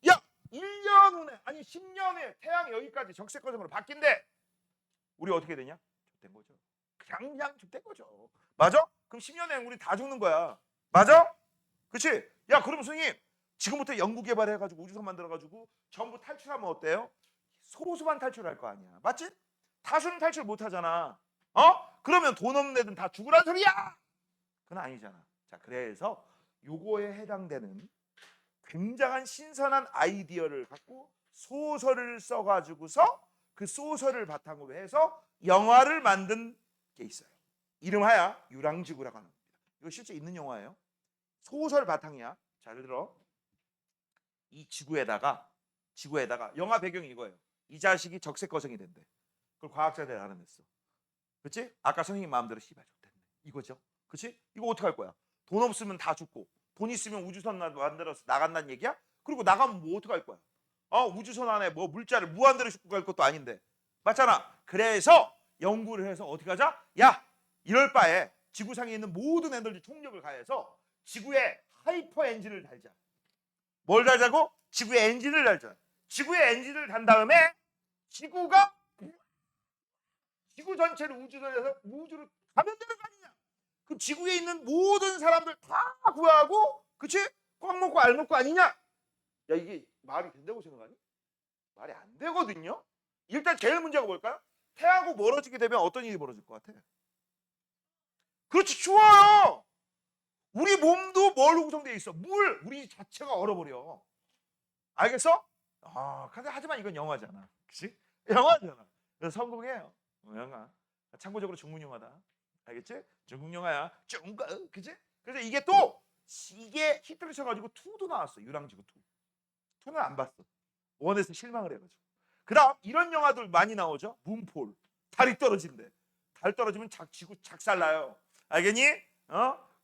Speaker 1: 야 1년 후에 아니 10년 후에 태양이 여기까지 적색거성으로 바뀐대. 우리 어떻게 되냐? 된 거죠. 그냥 된 거죠. 맞아? 그럼 10년 후에 우리 다 죽는 거야. 맞아? 그치? 야 그럼 선생님 지금부터 연구 개발해가지고 우주선 만들어가지고 전부 탈출하면 어때요? 소수만 탈출할 거 아니야. 맞지? 다수는 탈출 못 하잖아. 그러면 돈 없는 애들은 다 죽으란 소리야. 그건 아니잖아. 자, 그래서 요거에 해당되는 굉장한 신선한 아이디어를 갖고 소설을 써가지고서 그 소설을 바탕으로 해서 영화를 만든 게 있어요. 이름하여 유랑지구라고 하는 겁니다. 이거 실제 있는 영화예요. 소설 바탕이야. 잘 들어. 이 지구에다가 영화 배경이 이거예요. 이 자식이 적색거성이 된대. 그걸 과학자들이 알아냈어. 그렇지? 아까 선생님 마음대로 씨발 좋댔네. 이거죠. 그렇지? 이거 어떻게 할 거야? 돈 없으면 다 죽고 돈 있으면 우주선 만들어서 나간다는 얘기야? 그리고 나가면 뭐 어떻게 할 거야? 우주선 안에 뭐 물자를 무한대로 싣고 갈 것도 아닌데. 맞잖아. 그래서 연구를 해서 어떻게 하자? 야, 이럴 바에 지구상에 있는 모든 에너지 총력을 가해서 지구에 하이퍼 엔진을 달자. 뭘 달자고? 지구에 엔진을 달자. 지구에 엔진을 단 다음에 지구가 지구 전체를 우주선에서 우주로 가면 되는 거 아니냐? 그럼 지구에 있는 모든 사람들 다 구하고, 그치? 꽉 먹고 알 먹고 아니냐? 야 이게 말이 된다고 생각하니? 말이 안 되거든요. 일단 제일 문제가 뭘까요? 태양하고 멀어지게 되면 어떤 일이 벌어질 것 같아? 그렇지, 추워요. 우리 몸도 뭘로 구성되어 있어? 물, 우리 자체가 얼어버려. 알겠어? 하지만 이건 영화잖아. 그치? 영화잖아. 그래서 성공해요. 영화. 참고적으로 중국 영화다. 알겠지? 중국 영화야. 중국, 그치? 그래서 이게 히트를 쳐가지고 2도 나왔어. 유랑지구 2. 2는 안 봤어. 1에서 실망을 해가지고. 그다음 이런 영화들 많이 나오죠. 문폴. 달이 떨어진대. 달 떨어지면 지구 작살나요. 알겠니?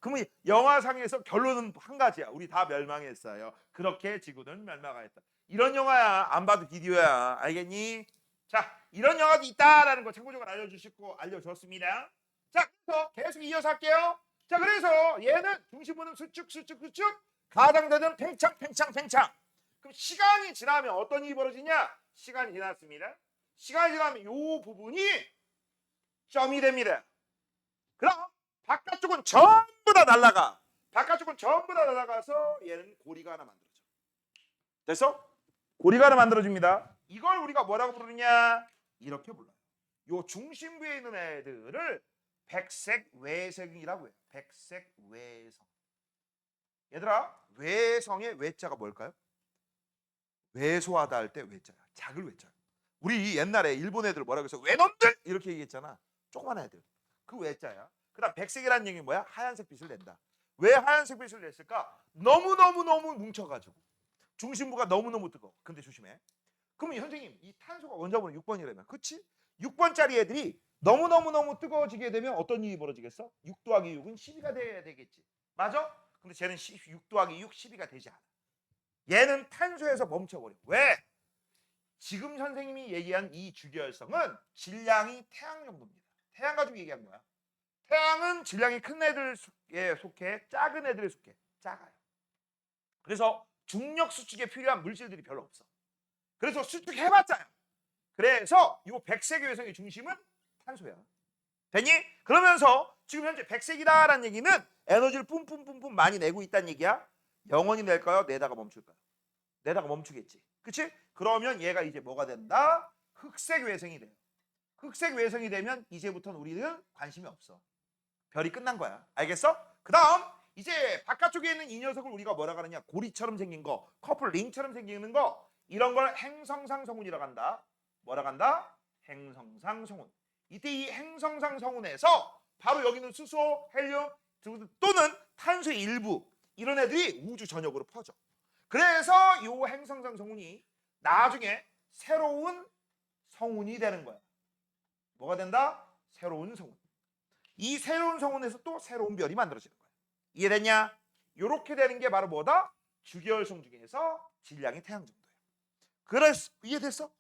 Speaker 1: 그러면 영화상에서 결론은 한 가지야. 우리 다 멸망했어요. 그렇게 지구는 멸망하였다. 이런 영화야. 안 봐도 비디오야. 알겠니? 자, 이런 영화도 있다라는 거 참고적으로 알려줬습니다. 자, 그래서 계속 이어서 할게요. 자, 그래서 얘는 중심부는 수축 가장되는 팽창. 그럼 시간이 지나면 어떤 일이 벌어지냐? 시간이 지났습니다. 시간이 지나면 이 부분이 점이 됩니다. 그럼 바깥쪽은 전부 다 날아가. 바깥쪽은 얘는 고리가 하나 만들어져. 됐어? 고리가 하나 만들어집니다. 이걸 우리가 뭐라고 부르느냐? 이렇게 불러요. 요 중심부에 있는 애들을 백색 외성이라고 해요. 백색 외성. 얘들아, 외성의 외자가 뭘까요? 왜소하다 할 때 외자야. 작을 외자. 우리 옛날에 일본 애들 뭐라고 해서 외놈들 이렇게 얘기했잖아. 조그만 애들. 그 외자야. 그다음 백색이라는 얘기는 뭐야? 하얀색 빛을 낸다. 왜 하얀색 빛을 냈을까? 너무 뭉쳐가지고 중심부가 너무너무 뜨거워. 근데 조심해. 그러면 선생님 이 탄소가 원자번호 6번이라면 그치? 6번짜리 애들이 너무 뜨거워지게 되면 어떤 일이 벌어지겠어? 6 더하기 6은 12가 돼야 되겠지. 맞아? 근데 쟤는 6 더하기 6, 12가 되지 않아. 얘는 탄소에서 멈춰버려. 왜? 지금 선생님이 얘기한 이 주기활성은 질량이 태양 정도입니다. 태양 가지고 얘기한 거야. 태양은 질량이 큰 애들에 속해, 작은 애들에 속해. 작아요. 그래서 중력 수축에 필요한 물질들이 별로 없어. 그래서 수축해봤자요. 그래서 이 백색의 외성의 중심은 탄소야. 됐니? 그러면서 지금 현재 백색이다라는 얘기는 에너지를 뿜뿜뿜뿜 많이 내고 있다는 얘기야. 영원히 낼까요? 내다가 멈출까요? 내다가 멈추겠지. 그치? 그러면 얘가 이제 뭐가 된다? 흑색 외생이 돼요. 흑색 외생이 되면 이제부터는 우리는 관심이 없어. 별이 끝난 거야. 알겠어? 그 다음 이제 바깥쪽에 있는 이 녀석을 우리가 뭐라 그러냐, 고리처럼 생긴 거, 커플 링처럼 생기는 거, 이런 걸 행성상 성운이라고 한다. 뭐라고 한다? 행성상 성운. 이때 이 행성상 성운에서 바로 여기는 수소, 헬륨 또는 탄소의 일부, 이런 애들이 우주 전역으로 퍼져. 그래서 이 행성상 성운이 나중에 새로운 성운이 되는 거야. 뭐가 된다? 새로운 성운. 이 새로운 성운에서 또 새로운 별이 만들어지는 거야. 이해됐냐? 이렇게 되는 게 바로 뭐다? 주기혈성 중에서 질량이 태양 정도야. 그래서 이해됐어?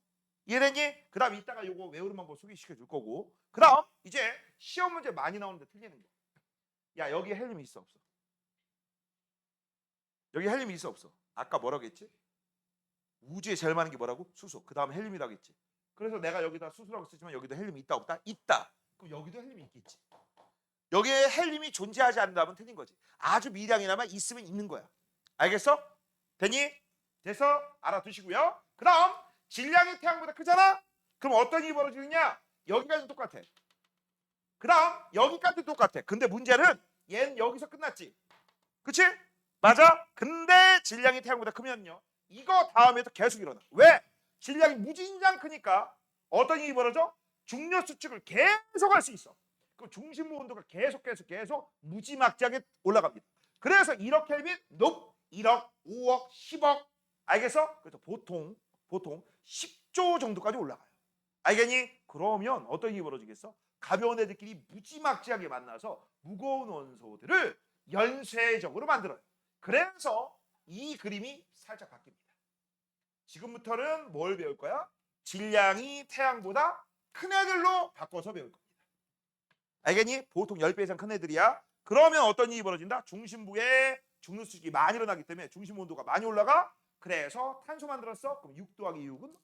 Speaker 1: 이해됐니? 그 다음 이따가 요거 외우는 방법 소개시켜 줄 거고, 그 다음 이제 시험 문제 많이 나오는데 틀리는 거. 야, 여기 헬륨이 있어 없어? 여기 헬륨이 있어 없어? 아까 뭐라고 했지? 우주에 제일 많은 게 뭐라고? 수소. 그 다음 헬륨이라고 했지. 그래서 내가 여기다 수소라고 쓰지만 여기도 헬륨이 있다 없다? 있다. 그럼 여기도 헬륨이 있겠지. 여기에 헬륨이 존재하지 않는다면 틀린 거지. 아주 미량이나마 있으면 있는 거야. 알겠어? 됐니? 돼서 알아두시고요. 그 다음 질량이 태양보다 크잖아? 그럼 어떤 일이 벌어지느냐? 여기까지 똑같아. 그 다음 여기까지 똑같아. 근데 문제는 얘는 여기서 끝났지. 그치? 맞아? 근데 질량이 태양보다 크면요, 이거 다음에도 계속 일어나. 왜? 질량이 무진장 크니까 어떤 일이 벌어져? 중력 수축을 계속 할 수 있어. 그 중심부 온도가 계속 무지막지하게 올라갑니다. 그래서 1억 켈빈, 1억, 5억, 10억. 알겠어? 그래서 보통 10조 정도까지 올라가요. 알겠니? 그러면 어떤 일이 벌어지겠어? 가벼운 애들끼리 무지막지하게 만나서 무거운 원소들을 연쇄적으로 만들어요. 그래서 이 그림이 살짝 바뀝니다. 지금부터는 뭘 배울 거야? 질량이 태양보다 큰 애들로 바꿔서 배울 겁니다. 알겠니? 보통 10배 이상 큰 애들이야. 그러면 어떤 일이 벌어진다? 중심부에 중력수축이 많이 일어나기 때문에 중심 온도가 많이 올라가. 그래서 탄소 만들었어. 그럼 6 더하기 6은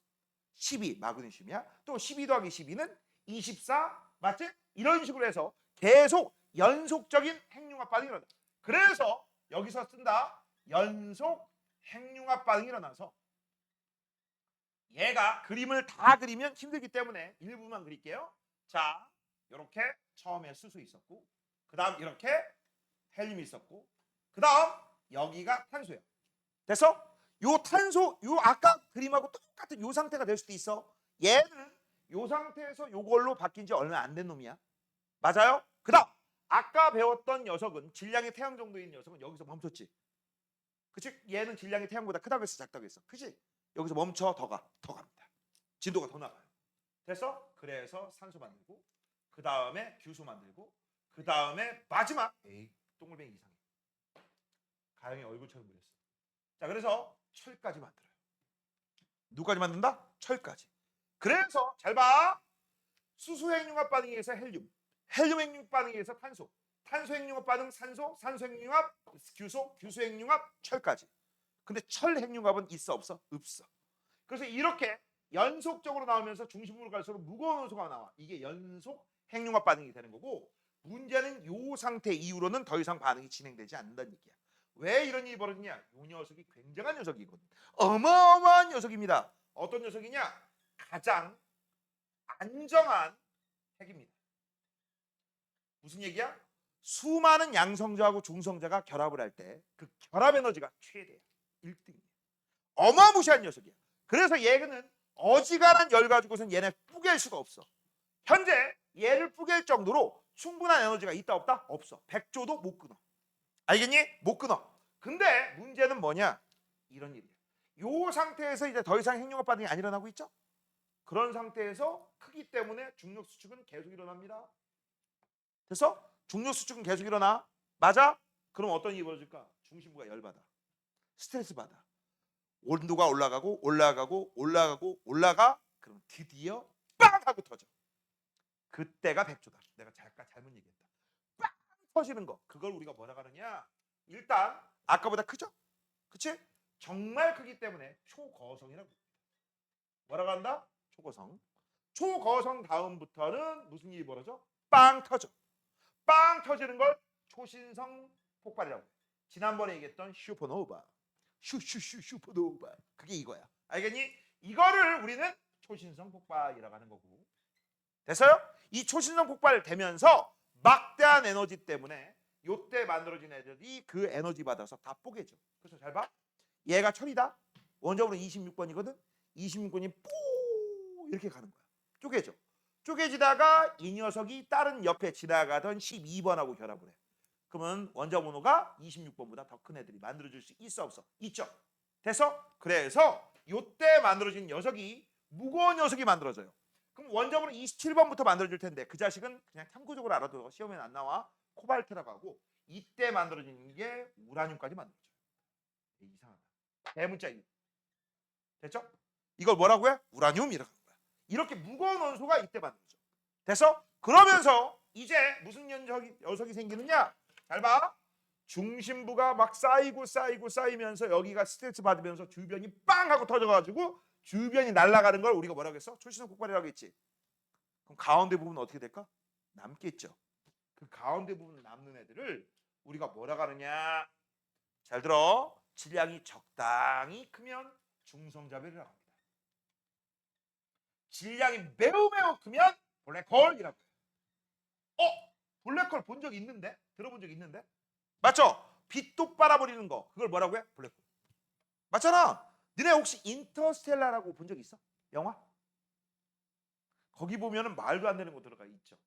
Speaker 1: 12 마그네슘이야. 또 12 더하기 12는 24. 맞지? 이런 식으로 해서 계속 연속적인 핵융합 반응이 일어나. 그래서 여기서 쓴다. 연속 핵융합 반응이 일어나서 얘가 그림을 다 그리면 힘들기 때문에 일부만 그릴게요. 자, 이렇게 처음에 수소 있었고, 그 다음 이렇게 헬륨이 있었고, 그 다음 여기가 탄소예요. 됐어? 요 탄소, 요 아까 그림하고 똑같은 요 상태가 될 수도 있어. 얘는 요 상태에서 요걸로 바뀐 지 얼마 안 된 놈이야. 맞아요? 그 다음 아까 배웠던 녀석은 질량이 태양 정도인 녀석은 여기서 멈췄지. 그치? 얘는 질량이 태양보다 크다고 했어, 작다고 했어. 그치? 여기서 멈춰, 더 갑니다. 진도가 더 나가요. 됐어? 그래서 산소 만들고, 그 다음에 규소 만들고, 그 다음에 마지막, 에이, 동글뱅이 이상해. 가영이 얼굴처럼 그렸어. 자, 그래서 철까지 만들어요. 누구까지 만든다? 철까지. 그래서 잘 봐. 수소 핵융합 반응에 의해서 헬륨, 헬륨 핵융합 반응에 의해서 탄소, 탄소 핵융합 반응 산소, 산소 핵융합 규소, 규소 핵융합 철까지. 근데 철 핵융합은 있어 없어? 없어. 그래서 이렇게 연속적으로 나오면서 중심으로 갈수록 무거운 원소가 나와. 이게 연속 핵융합 반응이 되는 거고, 문제는 이 상태 이후로는 더 이상 반응이 진행되지 않는다는 얘기야. 왜 이런 일이 벌어지냐? 이 녀석이 굉장한 녀석이거든. 어마어마한 녀석입니다. 어떤 녀석이냐? 가장 안정한 핵입니다. 무슨 얘기야? 수많은 양성자하고 중성자가 결합을 할 때 그 결합 에너지가 최대야. 1등이야. 어마무시한 녀석이야. 그래서 얘는 어지간한 열 가지고선 얘네 뿌갤 수가 없어. 현재 얘를 뿌갤 정도로 충분한 에너지가 있다 없다? 없어. 100조도 못 끊어. 알겠니? 못 끊어. 근데 문제는 뭐냐? 이런 일이야. 이 상태에서 이제 더 이상 핵융합 반응이 안 일어나고 있죠? 그런 상태에서 크기 때문에 중력 수축은 계속 일어납니다. 됐어? 중력 수축은 계속 일어나. 맞아? 그럼 어떤 일이 벌어질까? 중심부가 열받아. 스트레스 받아. 온도가 올라가. 그럼 드디어 빵 하고 터져. 그때가 백조다. 내가 잠깐 잘못 얘기했다. 빵 터지는 거. 그걸 우리가 뭐라 하느냐? 일단 아까보다 크죠? 그치? 정말 크기 때문에 초거성이라고 합니다. 뭐라고 한다? 초거성. 초거성 다음부터는 무슨 일이 벌어져? 빵 터져. 빵 터지는 걸 초신성 폭발이라고 해요. 지난번에 얘기했던 슈퍼노바. 슈퍼노바. 그게 이거야. 알겠니? 이거를 우리는 초신성 폭발이라고 하는 거고. 됐어요? 이 초신성 폭발 되면서 막대한 에너지 때문에 요때 만들어진 애들이 그 에너지 받아서 다 뽀개져. 그래서 잘 봐. 얘가 철이다. 원적으로 26번이거든. 26번이 뽀 이렇게 가는 거야. 쪼개져. 쪼개지다가 이 녀석이 다른 옆에 지나가던 12번하고 결합을 해. 그러면 원자 번호가 26번보다 더 큰 애들이 만들어질 수 있어 없어? 있죠. 됐어? 그래서 요때 만들어진 녀석이 무거운 녀석이 만들어져요. 그럼 원자 번호 27번부터 만들어질 텐데 그 자식은 그냥 참고적으로 알아도 시험에 안 나와. 코발트라고 하고 이때 만들어진 게 우라늄까지 만들어져요. 이상하다. 대문자 1. 됐죠? 이걸 뭐라고 해? 우라늄이라고 하는 거야. 이렇게 무거운 원소가 이때 만들어져. 됐어? 그러면서 이제 무슨 녀석이 생기느냐? 잘 봐. 중심부가 막 쌓이면서 여기가 스트레스 받으면서 주변이 빵 하고 터져가지고 주변이 날아가는 걸 우리가 뭐라고 했어? 초신성 폭발이라고 했지. 그럼 가운데 부분은 어떻게 될까? 남겠죠. 그 가운데 부분 남는 애들을 우리가 뭐라고 하느냐? 잘 들어. 질량이 적당히 크면 중성자별이라고 합니다. 질량이 매우 크면 블랙홀이라고 해요. 블랙홀 본 적 있는데? 들어본 적 있는데? 맞죠? 빛도 빨아버리는 거 그걸 뭐라고 해? 블랙홀. 맞잖아. 너네 혹시 인터스텔라라고 본 적 있어? 영화? 거기 보면은 말도 안 되는 거 들어가 있죠.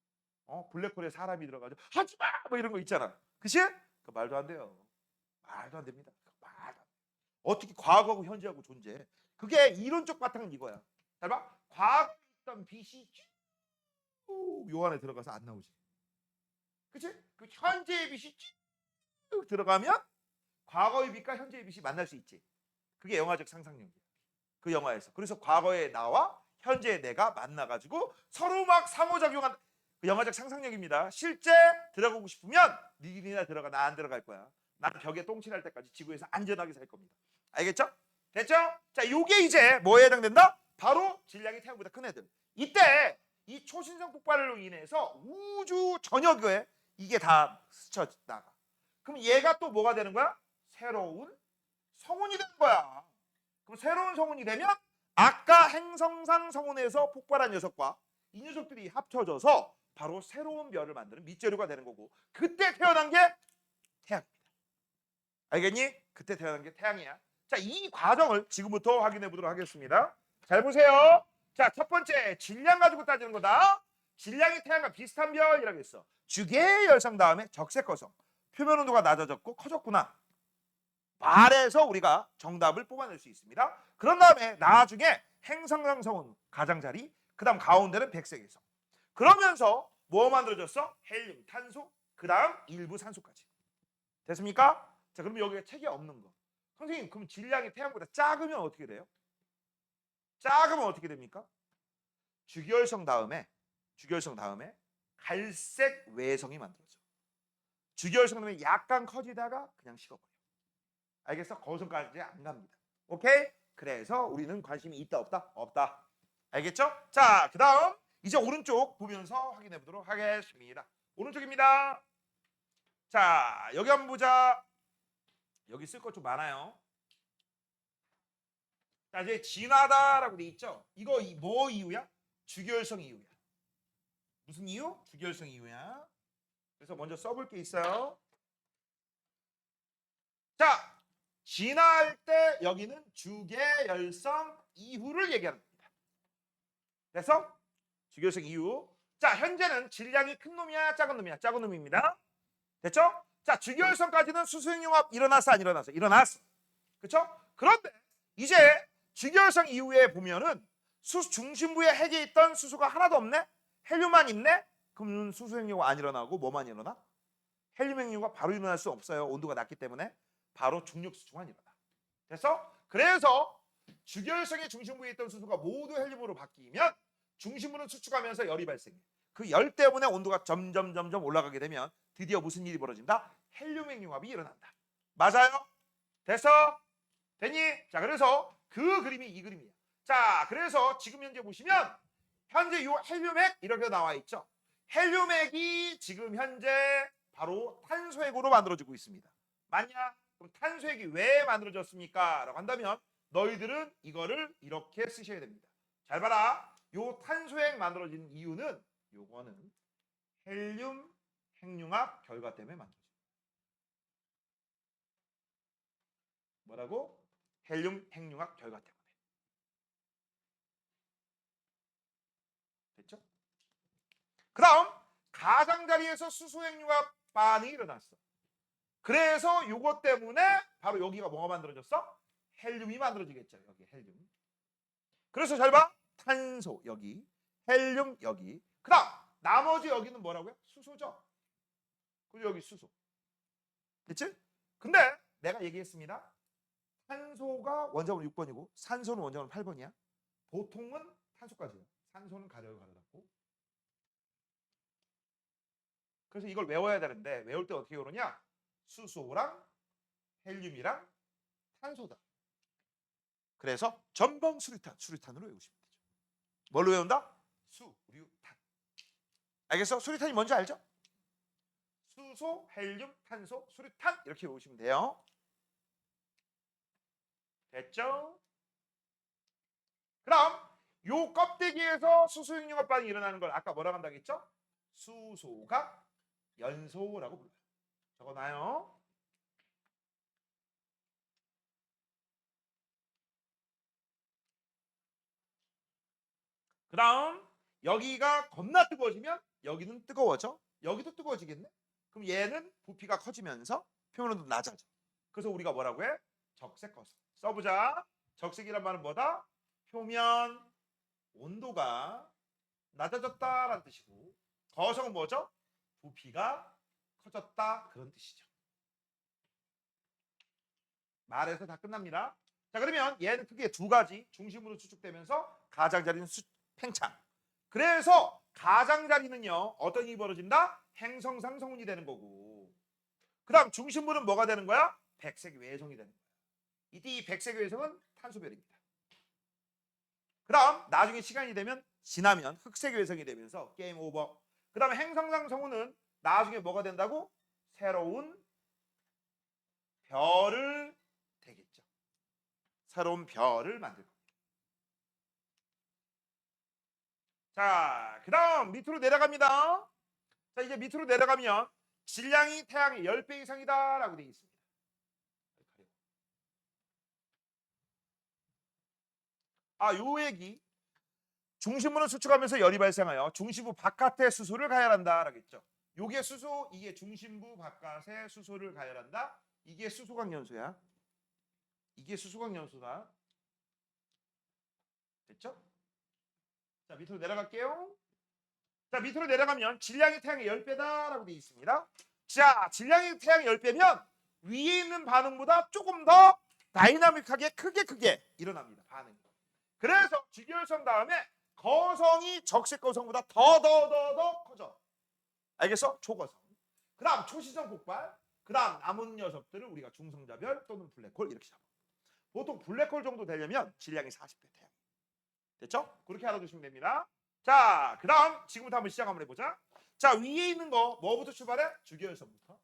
Speaker 1: 블랙홀에 사람이 들어가지고 하지마 뭐 이런 거 있잖아. 그치? 그 말도 안 돼요. 말도 안 됩니다. 말도 안 돼. 어떻게 과거하고 현재하고 존재해? 그게 이론적 바탕은 이거야. 잘 봐. 과거에 있던 빛이 요 안에 들어가서 안 나오지. 그치? 그 현재의 빛이 쭉 들어가면 과거의 빛과 현재의 빛이 만날 수 있지. 그게 영화적 상상력이야. 그 영화에서. 그래서 과거의 나와 현재의 내가 만나가지고 서로 막 상호작용한 그 영화적 상상력입니다. 실제 들어가고 싶으면 니들이나 들어가. 나 안 들어갈 거야. 난 벽에 똥칠할 때까지 지구에서 안전하게 살 겁니다. 알겠죠? 됐죠? 자, 요게 이제 뭐에 해당된다? 바로 질량이 태양보다 큰 애들. 이때 이 초신성 폭발로 인해서 우주 전역에 이게 다 스쳐 나가. 그럼 얘가 또 뭐가 되는 거야? 새로운 성운이 되는 거야. 그럼 새로운 성운이 되면 아까 행성상 성운에서 폭발한 녀석과 이 녀석들이 합쳐져서 바로 새로운 별을 만드는 밑재료가 되는 거고 그때 태어난 게 태양입니다. 알겠니? 그때 태어난 게 태양이야. 자, 이 과정을 지금부터 확인해 보도록 하겠습니다. 잘 보세요. 자, 첫 번째 질량 가지고 따지는 거다. 질량이 태양과 비슷한 별이라고 했어. 주계의 열성 다음에 적색거성. 표면 온도가 낮아졌고 커졌구나. 말해서 우리가 정답을 뽑아낼 수 있습니다. 그런 다음에 나중에 행성상 성운 가장자리, 그 다음 가운데는 백색에서. 그러면서 뭐 만들어졌어? 헬륨, 탄소, 그 다음 일부 산소까지. 됐습니까? 자, 그러면 여기에 책이 없는 거. 선생님, 그럼 질량이 태양보다 작으면 어떻게 돼요? 작으면 어떻게 됩니까? 주기혈성 다음에 갈색 외성이 만들어져. 주기혈성 다음에 약간 커지다가 그냥 식어버려. 알겠어? 거성까지 안 갑니다. 오케이? 그래서 우리는 관심이 있다 없다? 없다. 알겠죠? 자, 그 다음 이제 오른쪽 보면서 확인해 보도록 하겠습니다. 오른쪽입니다. 자, 여기 한번 보자. 여기 쓸 것 좀 많아요. 자, 이제 진하다라고 돼 있죠? 이거 뭐 이유야? 주기혈성 이유야. 무슨 이유? 주기혈성 이유야. 그래서 먼저 써볼 게 있어요. 자, 진화할 때 여기는 주계열성 이후를 얘기하는 겁니다. 그래서 주계열성 이후. 자, 현재는 질량이 큰 놈이야, 작은 놈이야? 작은 놈입니다. 됐죠? 자, 주계열성까지는 수소용융합 일어났어, 안 일어났어? 일어났어. 그렇죠? 그런데 이제 주계열성 이후에 보면은 중심부에 핵에 있던 수소가 하나도 없네? 헬륨만 있네? 그러면 수소용융합 안 일어나고 뭐만 일어나? 헬륨 핵융합 바로 일어날 수 없어요. 온도가 낮기 때문에. 바로 중력수축만 일어나. 됐어? 그래서 주결성의 중심부에 있던 수소가 모두 헬륨으로 바뀌면 중심부는 수축하면서 열이 발생해. 그 열 때문에 온도가 점점 올라가게 되면 드디어 무슨 일이 벌어진다? 헬륨 핵융합이 일어난다. 맞아요? 됐어? 됐니? 자, 그래서 그 그림이 이 그림이야. 자, 그래서 지금 현재 보시면 현재 이 헬륨핵 이렇게 나와 있죠. 헬륨핵이 지금 현재 바로 탄소핵으로 만들어지고 있습니다. 맞냐? 그럼 탄소핵이 왜 만들어졌습니까? 라고 한다면 너희들은 이거를 이렇게 쓰셔야 됩니다. 잘 봐라. 요 탄소핵 만들어지는 이유는 요거는 헬륨 핵융합 결과 때문에 만들어집니다. 뭐라고? 헬륨 핵융합 결과 때문에. 됐죠? 그다음 가장자리에서 수소 핵융합 반응이 일어났어. 그래서 요것 때문에 바로 여기가 뭐가 만들어졌어? 헬륨이 만들어지겠죠. 여기 헬륨. 그래서 잘 봐. 탄소 여기, 헬륨 여기. 그다음 나머지 여기는 뭐라고요? 수소죠. 그리고 여기 수소. 됐지? 근데 내가 얘기했습니다. 탄소가 원자번호 6번이고 산소는 원자번호 8번이야. 보통은 탄소까지예요. 산소는 가려요, 가려닫고. 그래서 이걸 외워야 되는데 외울 때 어떻게 외우느냐? 수소랑 헬륨이랑 탄소다. 그래서 전방 수리탄으로 외우시면 되죠. 뭘로 외운다? 수류탄. 알겠어? 수리탄이 뭔지 알죠? 수소, 헬륨, 탄소, 수류탄 이렇게 외우시면 돼요. 됐죠? 그럼 요 껍데기에서 수소핵융합 반응이 일어나는 걸 아까 뭐라고 한다고 했죠? 수소가 연소라고 불러요. 적어놔요. 그 다음 여기가 겁나 뜨거워지면 여기는 뜨거워져. 여기도 뜨거워지겠네. 그럼 얘는 부피가 커지면서 표면온도 낮아져. 그래서 우리가 뭐라고 해? 적색거성. 써보자. 적색이란 말은 뭐다? 표면 온도가 낮아졌다라는 뜻이고 거성은 뭐죠? 부피가 커졌다 그런 뜻이죠. 말해서 다 끝납니다. 자, 그러면 얘는 크게 두 가지 중심으로 수축되면서 가장자리는 팽창. 그래서 가장자리는요 어떤 일이 벌어진다? 행성상 성운이 되는 거고 그 다음 중심부는 뭐가 되는 거야? 백색 외성이 되는 거야. 이때 이 백색 외성은 탄소별입니다. 그 다음 나중에 시간이 되면 지나면 흑색 외성이 되면서 게임 오버. 그 다음에 행성상 성운은 나중에 뭐가 된다고? 새로운 별을 되겠죠. 새로운 별을 만들 겁니다. 자, 그 다음 밑으로 내려갑니다. 자, 이제 밑으로 내려가면 질량이 태양의 10배 이상이다 라고 되어 있습니다. 요 얘기 중심부는 수축하면서 열이 발생하여 중심부 바깥의 수소를 가열한다 라고 했죠. 요게 수소, 이게 중심부 바깥의 수소를 가열한다. 이게 수소광연소야. 이게 수소광연소다. 됐죠? 자, 밑으로 내려갈게요. 자, 밑으로 내려가면 질량이 태양의 10배다 라고 되어 있습니다. 자, 질량이 태양의 10배면 위에 있는 반응보다 조금 더 다이나믹하게 크게 일어납니다. 반응이. 그래서 직결성 다음에 거성이 적색 거성보다 더 커져. 알겠어? 초거성. 그 다음 초시성 폭발. 그 다음 남은 녀석들을 우리가 중성자별 또는 블랙홀 이렇게 잡아. 보통 블랙홀 정도 되려면 질량이 40배 태양. 됐죠? 그렇게 알아두시면 됩니다. 자, 그 다음 지금부터 한번 시작 한번 해보자. 자, 위에 있는 거 뭐부터 출발해? 주기율성부터.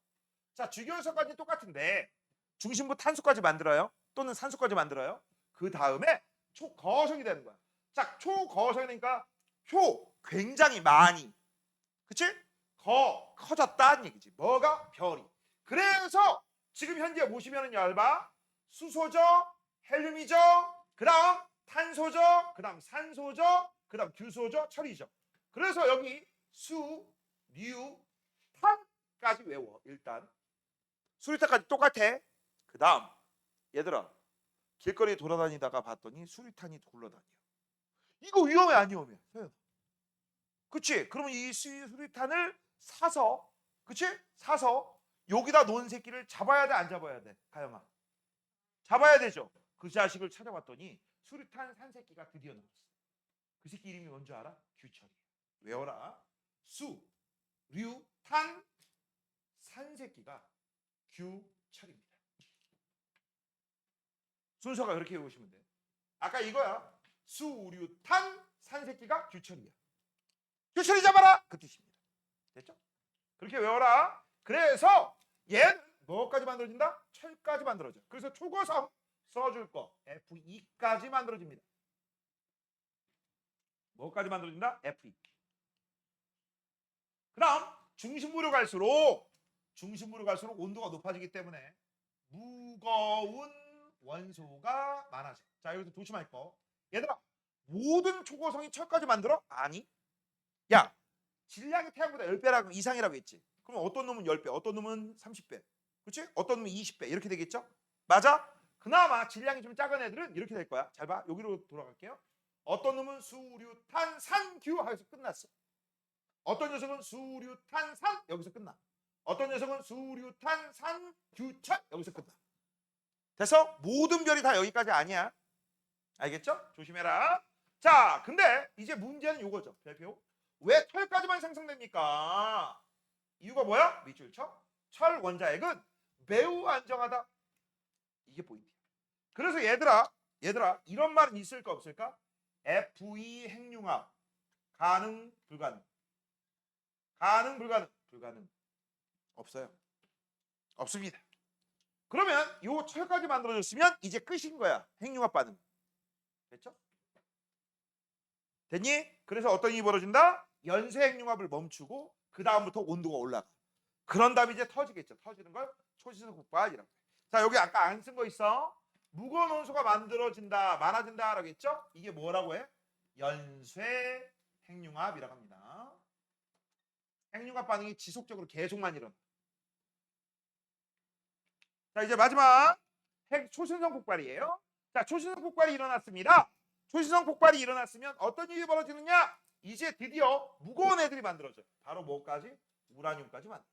Speaker 1: 자, 주기율성까지 똑같은데 중심부 탄소까지 만들어요. 또는 산소까지 만들어요. 그 다음에 초거성이 되는 거야. 자, 초거성이니까 표 굉장히 많이. 그치? 커졌다는 얘기지. 뭐가? 별이. 그래서 지금 현재 보시면은 열바 수소죠, 헬륨이죠, 그 다음 탄소죠, 그 다음 산소죠, 그 다음 규소죠, 철이죠. 그래서 여기 수, 류, 탄까지 외워. 일단 수리탄까지 똑같아. 그 다음 얘들아 길거리 돌아다니다가 봤더니 수리탄이 굴러다녀. 이거 위험해 안 위험해? 그치? 그러면 이 수리탄을 사서 그치? 사서 여기다 놓은 새끼를 잡아야 돼 안 잡아야 돼? 가영아 잡아야 되죠. 그 자식을 찾아봤더니 수류탄 산 새끼가 드디어 나왔어. 그 새끼 이름이 뭔지 알아? 규철이야. 외워라. 수, 류, 탄, 산 새끼가 규철입니다. 순서가 그렇게 외우시면 돼. 아까 이거야. 수, 류, 탄, 산 새끼가 규철이야. 규철이 잡아라! 그 뜻입니다. 됐죠? 그렇게 외워라. 그래서 얘는 뭐까지 만들어진다? 철까지 만들어져. 그래서 초고성 써줄 거 Fe2까지 만들어집니다. 뭐까지 만들어진다? Fe. 그다음 중심부로 갈수록 온도가 높아지기 때문에 무거운 원소가 많아져. 자, 여기서 조심할 거. 얘들아, 모든 초고성이 철까지 만들어? 아니. 야, 질량이 태양보다 10배라고 이상이라고 했지. 그럼 어떤 놈은 10배, 어떤 놈은 30배. 그렇지? 어떤 놈은 20배 이렇게 되겠죠? 맞아? 그나마 질량이 좀 작은 애들은 이렇게 될 거야. 잘 봐. 여기로 돌아갈게요. 어떤 놈은 수류탄산규 하여서 끝났어. 어떤 녀석은 수류탄산 여기서 끝나. 어떤 녀석은 수류탄산규철 여기서 끝나. 돼서 모든 별이 다 여기까지 아니야. 알겠죠? 조심해라. 자, 근데 이제 문제는 이거죠. 별표. 왜 철까지만 생성됩니까? 이유가 뭐야? 밑줄쳐. 철 원자핵은 매우 안정하다. 이게 포인트야. 그래서 얘들아 이런 말은 있을까 없을까? Fe 핵융합 가능 불가능. 가능 불가능. 없어요. 없습니다. 그러면 요 철까지 만들어졌으면 이제 끝인 거야. 핵융합 반응. 됐죠? 됐니? 그래서 어떤 일이 벌어진다? 연쇄 핵융합을 멈추고 그 다음부터 온도가 올라가. 그런 다음에 이제 터지겠죠. 터지는 걸 초신성 폭발이라고 해. 자, 여기 아까 안 쓴 거 있어. 무거운 원소가 만들어진다, 많아진다라고 했죠? 이게 뭐라고 해? 연쇄 핵융합이라고 합니다. 핵융합 반응이 지속적으로 계속만 일어나. 자, 이제 마지막 초신성 폭발이에요. 자, 초신성 폭발이 일어났습니다. 초신성 폭발이 일어났으면 어떤 일이 벌어지느냐? 이제 드디어 무거운 애들이 만들어져요. 바로 뭐까지? 우라늄까지 만들어져.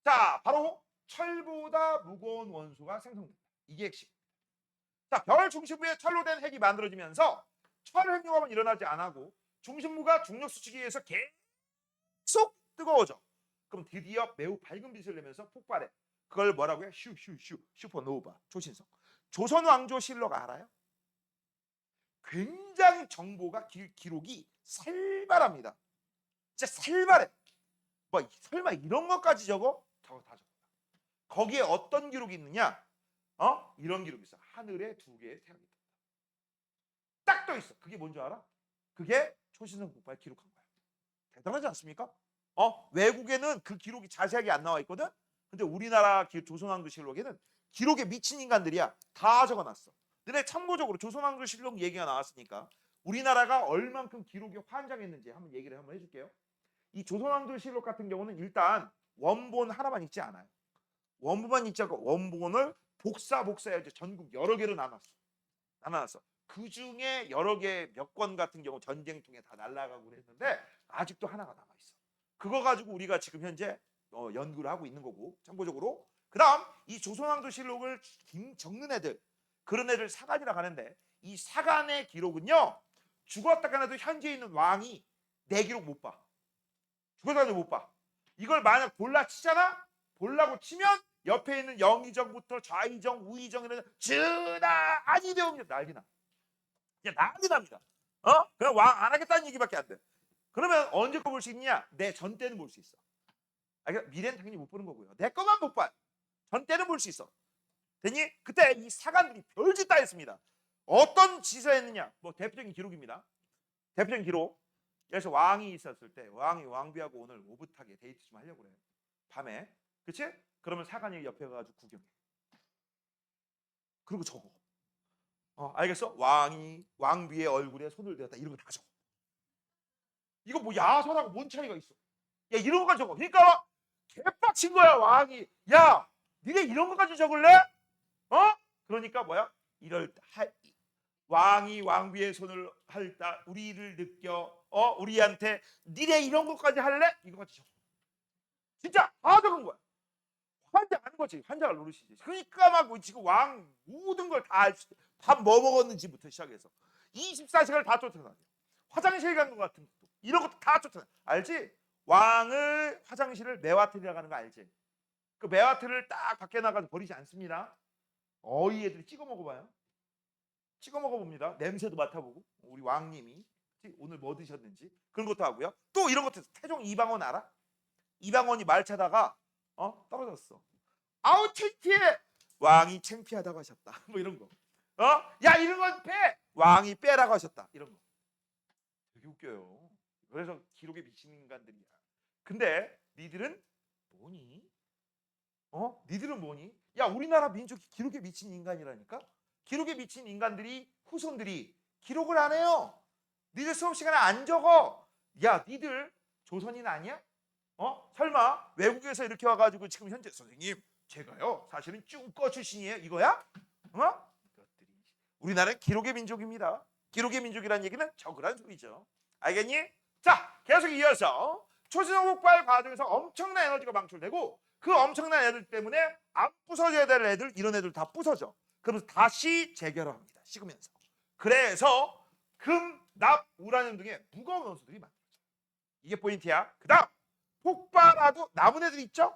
Speaker 1: 자, 바로 철보다 무거운 원소가 생성된다. 이게 핵심입니다. 자, 별 중심부에 철로 된 핵이 만들어지면서 철 핵융합은 일어나지 않고 중심부가 중력 수치기에 의해서 계속 뜨거워져. 그럼 드디어 매우 밝은 빛을 내면서 폭발해. 그걸 뭐라고 해? 슈퍼노바. 초신성. 조선 왕조실록 알아요? 굉장히 정보가 기록이 살벌합니다. 진짜 살벌해. 뭐 설마 이런 것까지 적어? 다 적어. 거기에 어떤 기록이 있느냐? 이런 기록이 있어. 하늘에 2개의 태양이 떴다. 딱 떠 있어. 그게 뭔지 알아? 그게 초신성 폭발 기록한 거야. 대단하지 않습니까? 외국에는 그 기록이 자세하게 안 나와 있거든. 근데 우리나라 조선왕조실록에는 기록에 미친 인간들이야. 다 적어놨어. 근데 참고적으로 조선왕조실록 얘기가 나왔으니까 우리나라가 얼만큼 기록이 환장했는지 한번 얘기를 한번 해줄게요. 이 조선왕조실록 같은 경우는 일단 원본 하나만 있지 않아요. 원본만 있지 않고 원본을 복사해서 전국 여러 개로 나눠놨어. 그 중에 여러 개 몇 권 같은 경우 전쟁통에 다 날아가고 그랬는데 아직도 하나가 남아있어. 그거 가지고 우리가 지금 현재 연구를 하고 있는 거고. 참고적으로 그다음 이 조선왕조실록을 적는 애들, 그런 애들 사간이라고 하는데 이 사간의 기록은요, 죽었다가 해도 현재 있는 왕이 내 기록 못 봐. 죽었다가 못 봐. 이걸 만약 볼라 치잖아? 볼라고 치면 옆에 있는 영의정부터 좌의정, 우의정 이런 전하 아니되옵니다. 난리나. 그냥 난리 납니다. 그냥 왕 안 하겠다는 얘기밖에 안 돼. 그러면 언제 거 볼 수 있냐? 내 전 때는 볼 수 있어. 그러니까 미래는 당연히 못 보는 거고요. 내 거만 못 봐요. 전 때는 볼 수 있어. 됐니? 그때 이 사관들이 별짓 다 했습니다. 어떤 짓을 했느냐? 뭐 대표적인 기록입니다. 대표적인 기록. 그래서 왕이 있었을 때 왕이 왕비하고 오늘 오붓하게 데이트 좀 하려고 그래요. 밤에. 그치? 그러면 사관이 옆에 가가지고 구경해. 그리고 적어. 알겠어? 왕이 왕비의 얼굴에 손을 대었다. 이런 거 다 적어. 이거 뭐 야설하고 뭔 차이가 있어? 야, 이런 것까지 적어. 그러니까 개빡친 거야, 왕이. 야, 니네 이런 것까지 적을래? 그러니까 뭐야? 왕이 왕비의 손을 할다 우리를 느껴 우리한테 니네 이런 것까지 할래? 이거까지 적어. 진짜 다 적은 거야. 환장하는 거지. 환장을 노릇이지. 그러니까 막 지금 왕 모든 걸 다 밥 뭐 먹었는지부터 시작해서 24시간을 다 쫓아다녀. 화장실 간 것 같은 것도 이런 것도 다 쫓아다녀. 알지? 왕을 화장실을 매화틀이라고 하는 거 알지? 그 매화틀을 딱 밖에 나가서 버리지 않습니다. 어이 애들이 찍어 먹어봐요. 찍어 먹어봅니다. 냄새도 맡아보고 우리 왕님이 오늘 뭐 드셨는지 그런 것도 하고요. 또 이런 것도 태종 이방원 알아? 이방원이 말 타다가 떨어졌어. 아우 창피해. 왕이 창피하다고 하셨다. 뭐 이런 거. 야 이런 건 빼. 왕이 빼라고 하셨다. 이런 거. 되게 웃겨요. 그래서 기록에 미친 인간들이야. 근데 니들은 뭐니? 니들은 뭐니? 야 우리나라 민족이 기록에 미친 인간이라니까? 기록에 미친 인간들이 후손들이 기록을 안 해요. 니들 수업 시간에 안 적어. 야 니들 조선인 아니야? 설마 외국에서 이렇게 와가지고 지금 현재 선생님 제가요 사실은 쭈꺼 출신이에요 이거야? 이것들이 우리나라는 기록의 민족입니다. 기록의 민족이라는 얘기는 적으란 소리죠. 알겠니? 자 계속 이어서 초신성 폭발 과정에서 엄청난 에너지가 방출되고 그 엄청난 애들 때문에 안 부서져야 될 애들 이런 애들 다 부서져. 그러면서 다시 재결합니다. 식으면서. 그래서 금, 납, 우라늄 등의 무거운 원소들이 만들어져요. 이게 포인트야. 그 다음 폭발하고 남은 애들 있죠?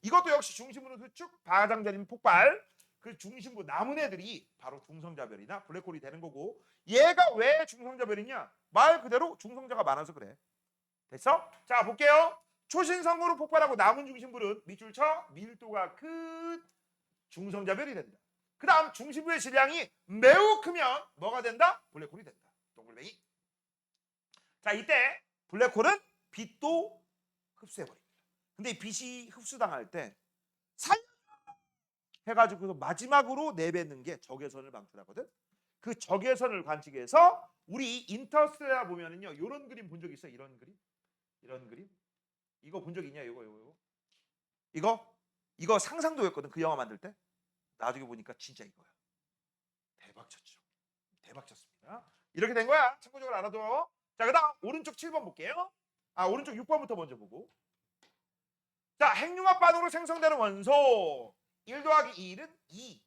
Speaker 1: 이것도 역시 중심부로 쭉 파장되는 폭발. 그 중심부 남은 애들이 바로 중성자별이나 블랙홀이 되는 거고 얘가 왜 중성자별이냐? 말 그대로 중성자가 많아서 그래. 됐어? 자 볼게요. 초신성으로 폭발하고 남은 중심부는 밑줄 쳐 밀도가 큰 중성자별이 된다. 그 다음 중심부의 질량이 매우 크면 뭐가 된다? 블랙홀이 된다. 동글뱅이. 자 이때 블랙홀은 빛도 흡수해버립니다. 근데 이 빛이 흡수당할 때 살 해가지고 마지막으로 내뱉는 게 적외선을 방출하거든. 그 적외선을 관측해서 우리 인터스텔라 보면은요 이런 그림 본 적 있어? 이런 그림? 이런 그림? 이거 본 적 있냐? 이거 상상도였거든 그 영화 만들 때. 나중에 보니까 진짜 이거야. 대박 쳤죠. 대박 쳤습니다. 이렇게 된 거야. 참고적으로 알아둬. 자 그다음 오른쪽 7번 볼게요. 오른쪽 6번부터 먼저 보고. 자 핵융합 반응으로 생성되는 원소 1 더하기 1은 2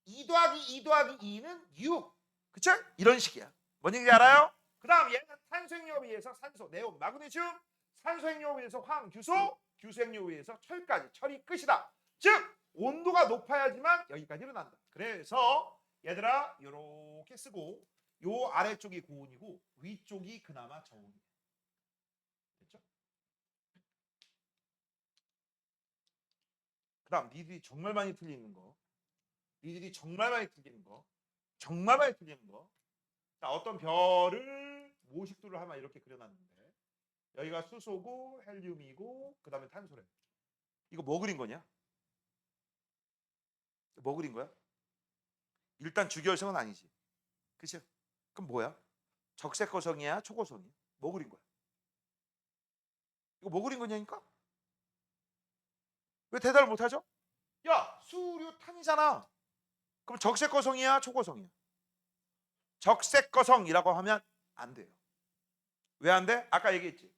Speaker 1: 2 더하기 2 더하기 2는 6 그쵸? 이런 식이야. 뭔 얘기인지 알아요? 그 다음 얘는 탄소 핵융합에 의해서 산소, 네온, 마그네슘 산소 핵융합에 의해서 황, 규소 규소 핵융합에 의해서 철까지 철이 끝이다. 즉 온도가 높아야지만 여기까지 일어난다. 그래서 얘들아 요렇게 쓰고 요 아래쪽이 고온이고 위쪽이 그나마 저온이야. 됐죠? 그 다음 니들이 정말 많이 틀리는 거 자 어떤 별을 모식도를 하나 이렇게 그려놨는데 여기가 수소고 헬륨이고 그 다음에 탄소래. 이거 뭐 그린 거냐? 뭐 그린 거야? 일단 주기혈성은 아니지. 그치? 그럼 뭐야? 적색거성이야? 초고성이야? 뭐 그린 거야? 이거 뭐 그린 거냐니까? 왜 대답을 못하죠? 야 수류탄이잖아. 그럼 적색거성이야? 초고성이야? 적색거성이라고 하면 안 돼요. 왜 안 돼? 아까 얘기했지.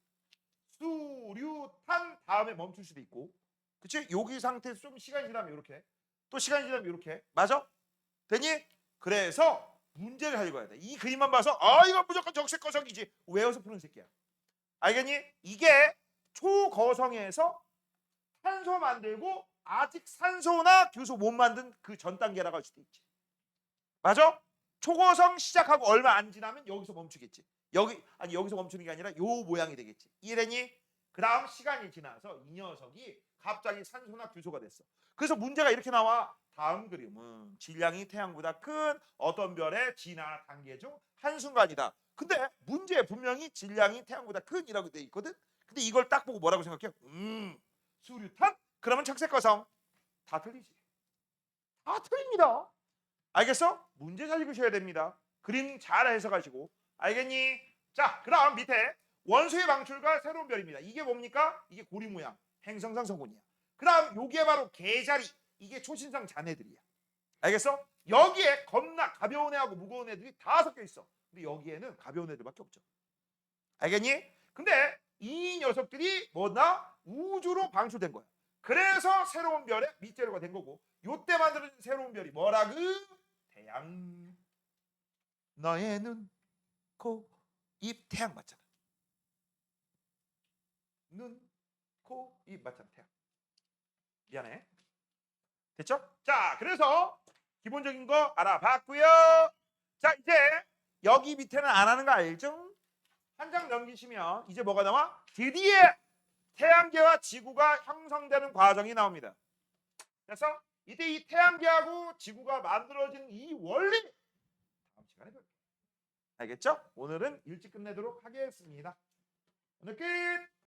Speaker 1: 수류탄 다음에 멈출 수도 있고 그치? 여기 상태에서 좀 시간이 지나면 이렇게 또 시간이 지나면 이렇게 맞아? 되니? 그래서 문제를 잘 읽어야 돼. 이 그림만 봐서 이건 무조건 적색거성이지 외워서 푸는 새끼야. 알겠니? 이게 초거성에서 탄소 만들고 아직 산소나 규소 못 만든 그 전 단계라고 할 수도 있지. 맞아? 초고성 시작하고 얼마 안 지나면 여기서 멈추겠지. 여기서 멈추는 게 아니라 요 모양이 되겠지. 이해되니? 그 다음 시간이 지나서 이 녀석이 갑자기 산소나 규소가 됐어. 그래서 문제가 이렇게 나와. 다음 그림은 질량이 태양보다 큰 어떤 별의 진화 단계 중 한순간이다. 근데 문제에 분명히 질량이 태양보다 큰이라고 돼 있거든. 근데 이걸 딱 보고 뭐라고 생각해? 수류탄? 그러면 적색거성. 다 틀리지. 다 틀립니다. 알겠어? 문제 잘 읽으셔야 됩니다. 그림 잘 해석하시고. 알겠니? 자, 그 다음 밑에 원소의 방출과 새로운 별입니다. 이게 뭡니까? 이게 고리 모양. 행성상 성분이야. 그 다음 요게 바로 개자리. 이게 초신성 잔해들이야. 알겠어? 여기에 겁나 가벼운 애하고 무거운 애들이 다 섞여 있어. 근데 여기에는 가벼운 애들밖에 없죠. 알겠니? 근데 이 녀석들이 뭐나 우주로 방출된 거야. 그래서 새로운 별의 밑재료가 된 거고 요때 만들어진 새로운 별이 뭐라고? 태양. 너의 눈, 코, 입 태양 맞잖아. 눈, 코, 입 맞잖아. 태양. 미안해. 됐죠? 자, 그래서 기본적인 거 알아봤고요. 자, 이제 여기 밑에는 안 하는 거 알죠? 한 장 넘기시면 이제 뭐가 나와? 드디어 태양계와 지구가 형성되는 과정이 나옵니다. 그래서 이때 이 태양계하고 지구가 만들어진 이 원리 다음 시간에 볼게요. 알겠죠? 오늘은 일찍 끝내도록 하겠습니다. 오늘 끝!